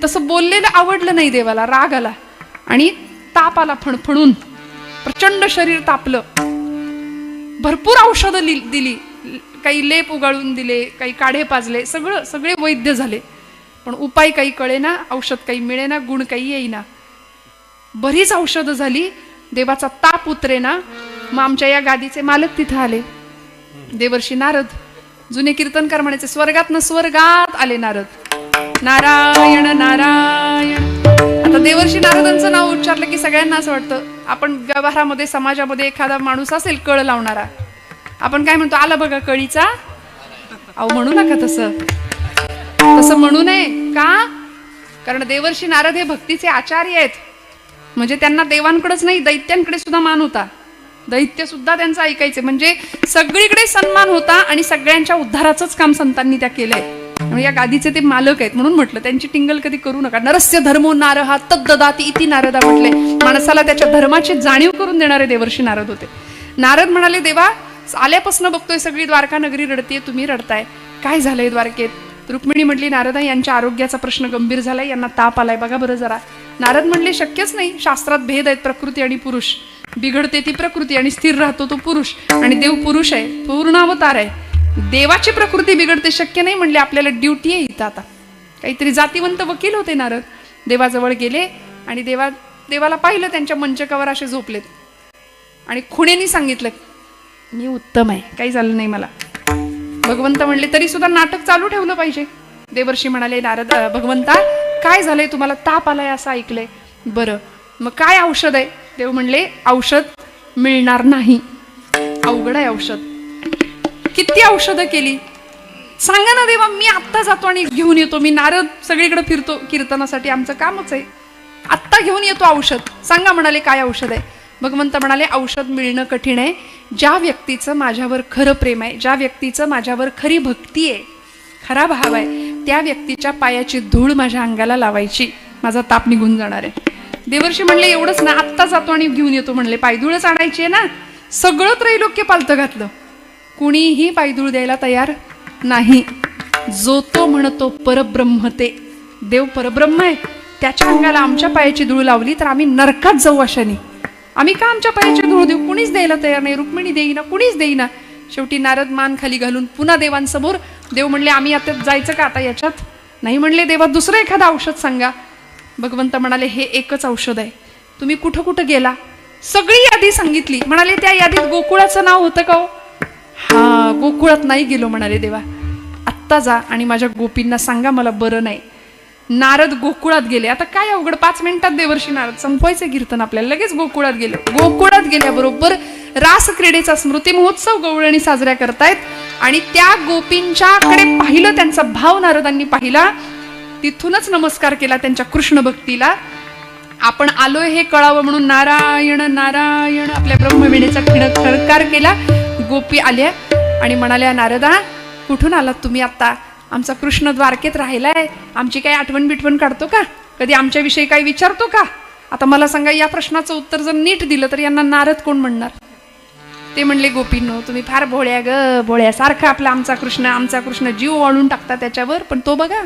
तसं बोललेलं आवडलं नाही देवाला, राग आला आणि ताप आला फणफणून, प्रचंड शरीर तापलं. भरपूर औषधं दिली, काही लेप उगाळून दिले, काही काढे पाजले, सगळे वैद्य झाले, पण उपाय काही कळेना, औषध काही मिळेना, गुण काही येईना. बरीच औषधं झाली, देवाचा ताप उतरेना. मग आमच्या या गादीचे मालक तिथं आले, देवर्षी नारद. जुने कीर्तनकार म्हणायचे स्वर्गात स्वर्गात आले नारद, नारायण नारायण. आता देवर्षी नारदांचं नाव उच्चारलं की सगळ्यांना असं वाटतं, आपण व्यवहारामध्ये समाजामध्ये एखादा माणूस असेल कळ लावणारा, आपण काय म्हणतो, आला बघा कळीचा. अहो म्हणू नका तसं म्हणू नये. का? कारण देवर्षी नारद हे भक्तीचे आचार्य आहेत. म्हणजे त्यांना देवांकडेच नाही दैत्यांकडे सुद्धा मान होता. दैत्य सुद्धा त्यांचं ऐकायचे. म्हणजे सगळीकडे सन्मान होता आणि सगळ्यांच्या उद्धाराचंच काम संतांनी त्या केलंय. या गादीचे ते मालक आहेत म्हणून म्हटलं, त्यांची टिंगल कधी करू नका. नरस्य धर्मो नारहा तद्ददाति इति नारदा म्हटले. माणसाला त्याच्या धर्माची जाणीव करून देणारे देवर्षी नारद होते. नारद म्हणाले, देवा आल्यापासून बघतोय सगळी द्वारका नगरी रडतीये, तुम्ही रडताय, काय झालंय द्वारकेत? रुक्मिणी म्हटली, नारदा यांच्या आरोग्याचा प्रश्न गंभीर झालाय, यांना ताप आलाय, बघा बरं जरा. नारद म्हणले, शक्यच नाही, शास्त्रात भेद आहेत प्रकृती आणि पुरुष. बिघडते ती प्रकृती आणि स्थिर राहतो तो पुरुष. आणि देव पुरुष आहे, पूर्णावतार आहे. देवाची प्रकृती बिघडते शक्य नाही. म्हणले आपल्याला ड्युटी आहे इथं. आता काहीतरी जातीवंत वकील होते नारद. देवाजवळ गेले आणि देवाला पाहिलं, त्यांच्या मंचकावर असे झोपलेत आणि खुणेनी सांगितलं, मी उत्तम आहे, काही झालं नाही मला. भगवंत म्हणले, तरी सुद्धा नाटक चालू ठेवलं पाहिजे. देवर्षी म्हणाले, नारद भगवंता काय झालंय, तुम्हाला ताप आलाय असं ऐकलंय. बरं मग काय औषध आहे? देव म्हणले, औषध मिळणार नाही, अवघड आहे औषध. किती औषधं केली सांगा ना देवा, मी आत्ता जातो आणि घेऊन येतो. मी नारद सगळीकडे फिरतो कीर्तनासाठी, आमचं कामच आहे. आत्ता घेऊन येतो औषध. सांगा म्हणाले, काय औषध आहे? भगवंत म्हणाले, औषध मिळणं कठीण आहे. ज्या व्यक्तीचं माझ्यावर खरं प्रेम आहे, ज्या व्यक्तीचं माझ्यावर खरी भक्ती आहे, खरा भाव आहे, त्या व्यक्तीच्या पायाची धूळ माझ्या अंगाला लावायची, माझा ताप निघून जाणार आहे. देवर्षी म्हणले, एवढंच ना, आत्ता जातो आणि घेऊन येतो. म्हणले, पायधूळच आणायची आहे ना. सगळं त्रैलोक्य पालतं घातलं, कुणीही पायधूळ द्यायला तयार नाही. जो तो म्हणतो परब्रह्म, ते देव परब्रह्म आहे, त्याच्या अंगाला आमच्या पायाची धूळ लावली तर आम्ही नरकात जाऊ. अशाने आम्ही का आमच्या पायाची धूळ देऊ? कुणीच द्यायला तयार नाही. रुक्मिणी देईना, कुणीच देईना. शेवटी नारद मान खाली घालून पुन्हा देवांसमोर. देव म्हणले, आम्ही आता जायचं का आता याच्यात? नाही म्हणले, देवा दुसरं एखादं औषध सांगा. भगवंत म्हणाले, हे एकच औषध आहे. तुम्ही कुठं कुठं गेला? सगळी यादी सांगितली. म्हणाले, त्या यादीत गोकुळाचं नाव होतं का हो? हा, गोकुळात नाही गेलो. म्हणाले, देवा आत्ता जा आणि माझ्या गोपींना सांगा मला बरं नाही. नारद गोकुळात गेले. आता काय अवघड, 5 मिनिटात देवर्षी नारद संपवायचे कीर्तन आपल्याला. लगेच गोकुळात गेले. गोकुळात गेल्याबरोबर रास क्रीडेचा स्मृती महोत्सव गवळणी साजऱ्या करतायत आणि त्या गोपींच्याकडे पाहिलं, त्यांचा भाव नारदांनी पाहिला. तिथूनच नमस्कार केला त्यांच्या कृष्ण भक्तीला. आपण आलोय हे कळावं म्हणून नारायण नारायण आपल्या ब्रह्मवीणेचा खडकार केला. गोपी आल्या आणि म्हणाल्या, नारदा कुठून आलात तुम्ही आता? आमचा कृष्ण द्वारकेत राहिलाय, आमची काही आठवण बिठवण काढतो का? कधी आमच्याविषयी काही विचारतो का? आता मला सांगा, या प्रश्नाचं उत्तर जर नीट दिलं तर यांना नारद कोण म्हणणार? ते म्हणले, गोपींनो तुम्ही फार भोळ्या ग, भोळ्यासारखा आपला आमचा कृष्ण जीव वाळून टाकता त्याच्यावर, पण तो बघा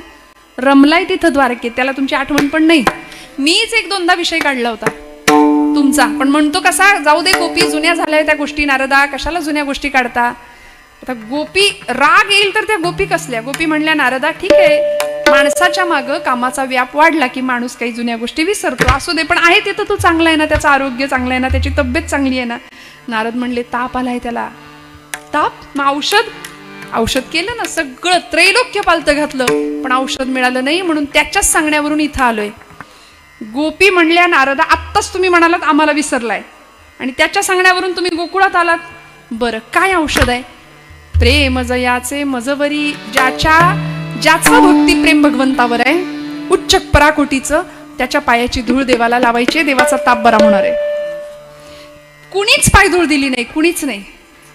रमलाय तिथं द्वारकेत, त्याला तुमची आठवण पण नाही. मीच एक दोनदा विषय काढला होता तुमचा, पण म्हणतो कसा, जाऊ दे गोपी, जुन्या झाल्या त्या गोष्टी, नारदा कशाला जुन्या गोष्टी काढता? आता गोपी राग येईल तर त्या गोपी कसल्या? गोपी म्हणल्या, नारदा ठीक आहे, माणसाच्या मागं कामाचा व्याप वाढला की माणूस काही जुन्या गोष्टी विसरतो, असू दे, पण आहे तिथं तो चांगला आहे ना, त्याचं आरोग्य चांगलं आहे ना, त्याची तब्येत चांगली आहे ना. नारद म्हणले, ताप आलाय त्याला. ताप? मग औषध केलं ना, सगळं त्रैलोक्य पालतं घातलं, पण औषध मिळालं नाही, म्हणून त्याच्याच सांगण्यावरून इथं आलोय. गोपी म्हणल्या, नारदा आत्ताच तुम्ही म्हणालात आम्हाला विसरलाय आणि त्याच्या सांगण्यावरून तुम्ही गोकुळात आलात, बरं काय औषध आहे? प्रेम जयाचे मजवरी, ज्याचं भक्ती प्रेम भगवंतावर आहे उच्च पराकोटीचं, त्याच्या पायाची धूळ देवाला लावायची, देवाचा ताप बरा होणार आहे. कुणीच पायधूळ दिली नाही, कुणीच नाही.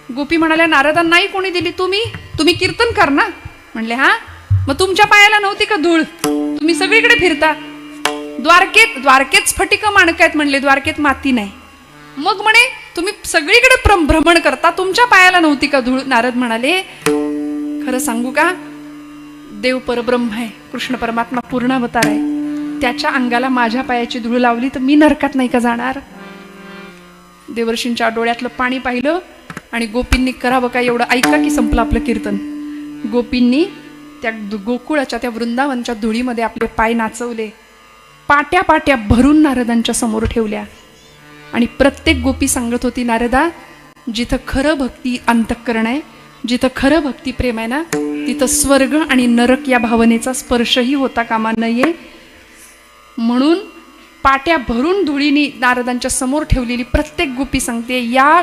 गोपी म्हणाल्या, नारदा नाही कोणी दिली, तुम्ही कीर्तनकार ना? म्हणले, हा, मग तुमच्या पायाला नव्हती का धूळ? तुम्ही सगळीकडे फिरता, द्वारकेत स्फटिक माणक आहेत म्हणले, द्वारकेत माती नाही. मग म्हणे तुम्ही सगळीकडे भ्रमण करता, तुमच्या पायाला नव्हती का धूळ? नारद म्हणाले, खरं सांगू का, देव परब्रह्म आहे, कृष्ण परमात्मा पूर्ण अवतार आहे, त्याच्या अंगाला माझ्या पायाची धूळ लावली तर मी नरकात नाही का जाणार? देवर्षींच्या डोळ्यातलं पाणी पाहिलं आणि गोपींनी करावं काय एवढं ऐका की संपलं आपलं कीर्तन. गोपींनी त्या गोकुळाच्या त्या वृंदावनच्या धुळीमध्ये आपले पाय नाचवले, पाट्या पाट्या भरून नारदांच्या समोर ठेवल्या आणि प्रत्येक गोपी सांगत होती, नारदा जिथं खरं भक्ती अंतःकरण आहे, जिथं खरं भक्ती प्रेम आहे ना, तिथं स्वर्ग आणि नरक या भावनेचा स्पर्शही होता कामा नये. म्हणून पाट्या भरून धुळीनी नारदांच्या समोर ठेवलेली प्रत्येक गोपी सांगते, या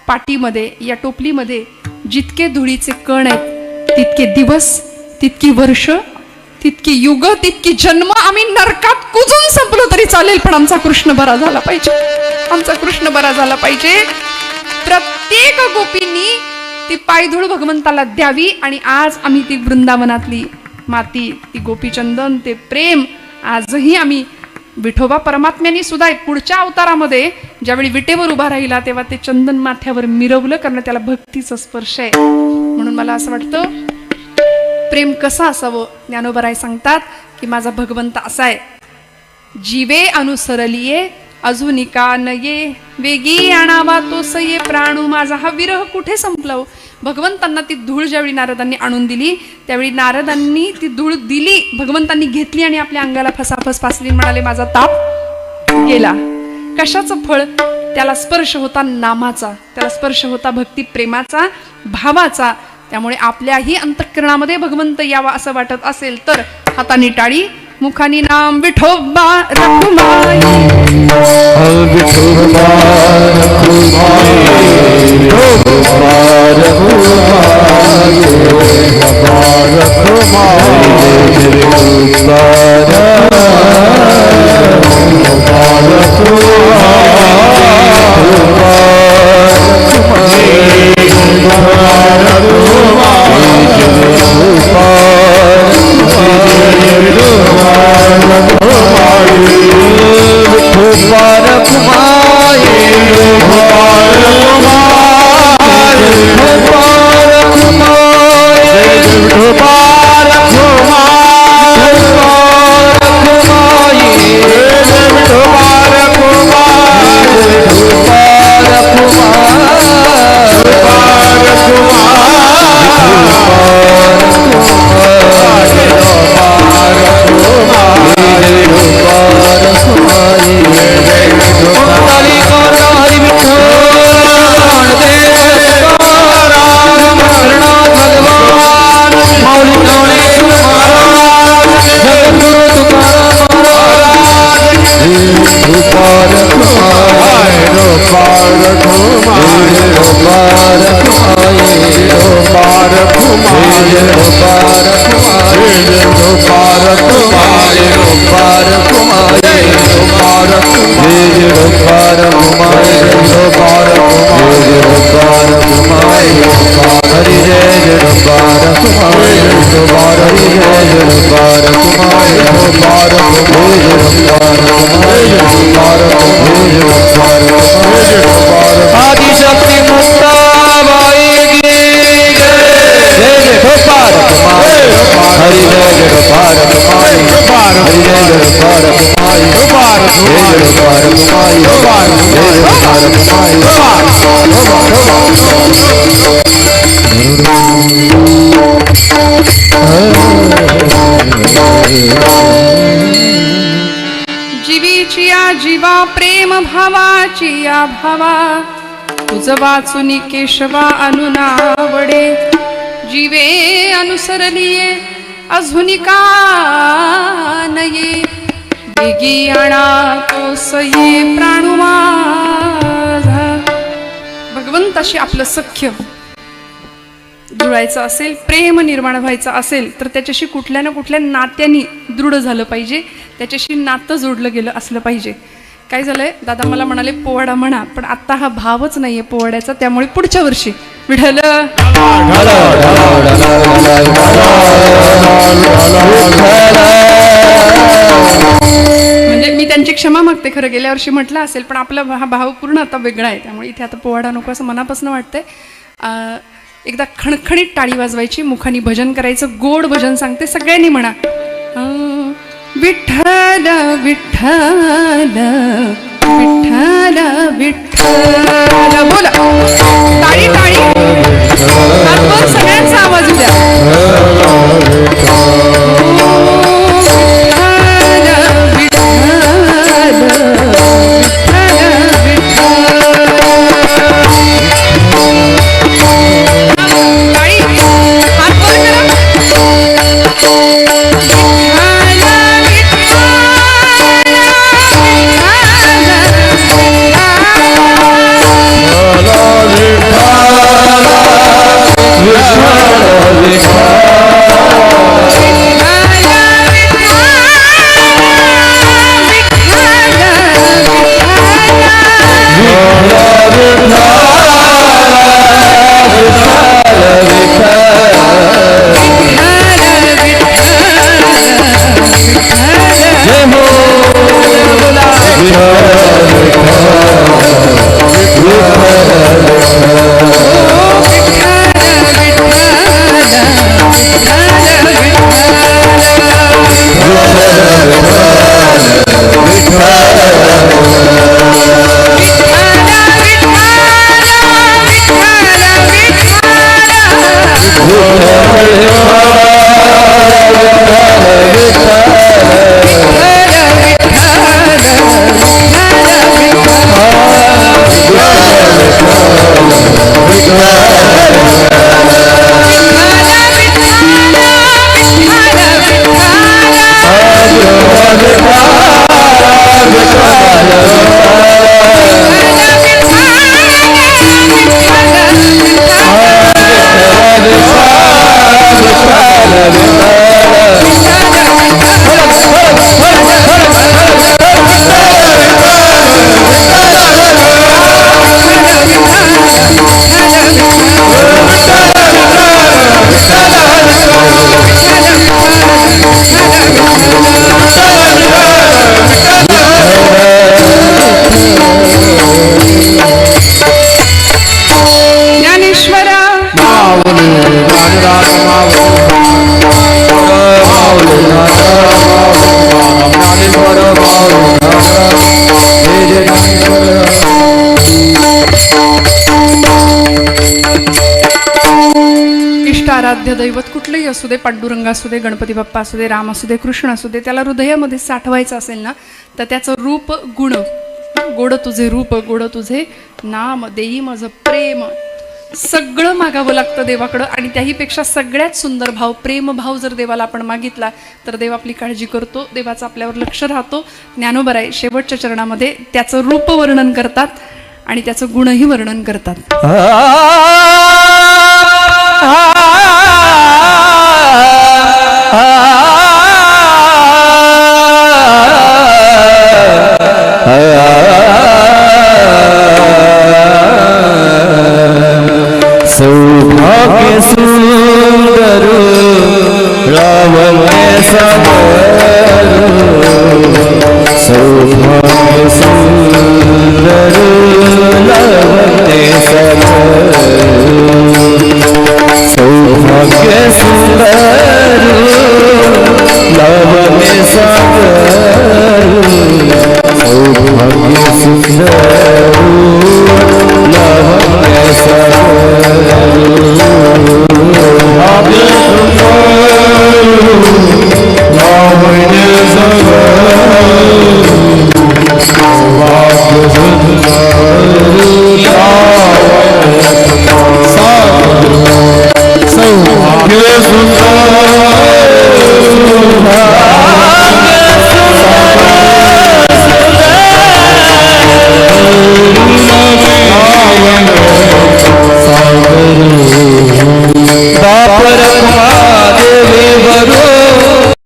पाटीमध्ये, या टोपलीमध्ये जितके धुळीचे कण आहेत, तितके दिवस, तितकी वर्ष, तितकी युग, तितकी जन्म आम्ही नरकात कुजून संपलो तरी चालेल, पण आमचा कृष्ण बरा झाला पाहिजे, आमचा कृष्ण बरा झाला पाहिजे. प्रत्येक गोपींनी ती पायधूळ भगवंताला द्यावी आणि आज आम्ही ती वृंदावनातली माती, ती गोपीचंदन, ते प्रेम आजही आम्ही विठोबा परमात्म्यांनी सुद्धा पुढच्या अवतारामध्ये ज्यावेळी विटेवर उभा राहिला तेव्हा ते चंदन माथ्यावर मिरवलं, कारण त्याला भक्तीचा स्पर्श आहे. म्हणून मला असं वाटतं, प्रेम कसं असावं? ज्ञानोबराय सांगतात की माझा भगवंत असा आहे, जीवे अनुसरलिये अजूनिका नये, वेगी आणावा तो सये प्राणू, माझा हा विरह कुठे संपला? भगवंतांना ती धूळ ज्यावेळी नारदांनी आणून दिली त्यावेळी नारदांनी ती धूळ दिली, भगवंतांनी घेतली आणि आपल्या अंगाला फसाफस पासली, म्हणाले माझा ताप गेला. कशाचं फळ? त्याला स्पर्श होता नामाचा, त्याला स्पर्श होता भक्ती प्रेमाचा, भावाचा. त्यामुळे आपल्याही अंतःकरणामध्ये भगवंत यावा असं वाटत असेल तर हाताने टाळी, मुखानी नाम विठोबा रखुमाई, विठोबा रखुमाई, विठोबा रखुमाई, विठोबा रखुमाई, विठोबा Bharat Kumari आदिशक्ति मुक्ताबाई की जय जय भारत माई हरि जय जय भारत माई हरि जय जय भारत माई जय जय भारत माई जय जय भारत जीवीची या जीवा प्रेम भावाची या भावा तुझ वाचुनी केशवा अनुनावडे जीवे अनुसरलीये अजूनी का नये बेगी आणा तो सये प्राणू माझा. भगवंताशी आपलं सख्य जुळायचं असेल, प्रेम निर्माण व्हायचं असेल तर त्याच्याशी कुठल्या ना कुठल्या नात्यांनी दृढ झालं पाहिजे, त्याच्याशी नातं जोडलं गेलं असलं पाहिजे. काय झालंय, दादा मला म्हणाले पोवाडा म्हणा, पण आता हा भावच नाहीये पोवाड्याचा, त्यामुळे पुढच्या वर्षी विठ्ठल म्हणजे मी त्यांची क्षमा मागते. खरं गेल्या वर्षी म्हटलं असेल, पण आपला हा भाव पूर्ण आता वेगळा आहे, त्यामुळे इथे आता पोवाडा नको असं मनापासून वाटतंय. एकदा खणखणीत टाळी वाजवायची, मुखानी भजन करायचं, गोड भजन सांगते, सगळ्यांनी म्हणा विठ्ठल विठ्ठल विठ्ठल विठ्ठल. बोला टाळी टाळी, हातवर सगळ्यांचा आवाज द्या. आराध्य दैवत कुठलंही असू दे, पांडुरंग असू दे, गणपती बाप्पा असू दे, राम असू दे, कृष्ण असू दे, त्याला हृदयामध्ये साठवायचं असेल ना, तर त्याचं रूप गुण, गोड तुझे रूप, गोड तुझे नाम, देई माझं प्रेम, सगळं मागावं लागतं देवाकडं. आणि त्याहीपेक्षा सगळ्यात सुंदर भाव, प्रेम भाव जर देवाला आपण मागितला तर देव आपली काळजी करतो, देवाचं आपल्यावर लक्ष राहतो. ज्ञानोबराय शेवटच्या चरणामध्ये त्याचं रूप वर्णन करतात आणि त्याचं गुणही वर्णन करतात.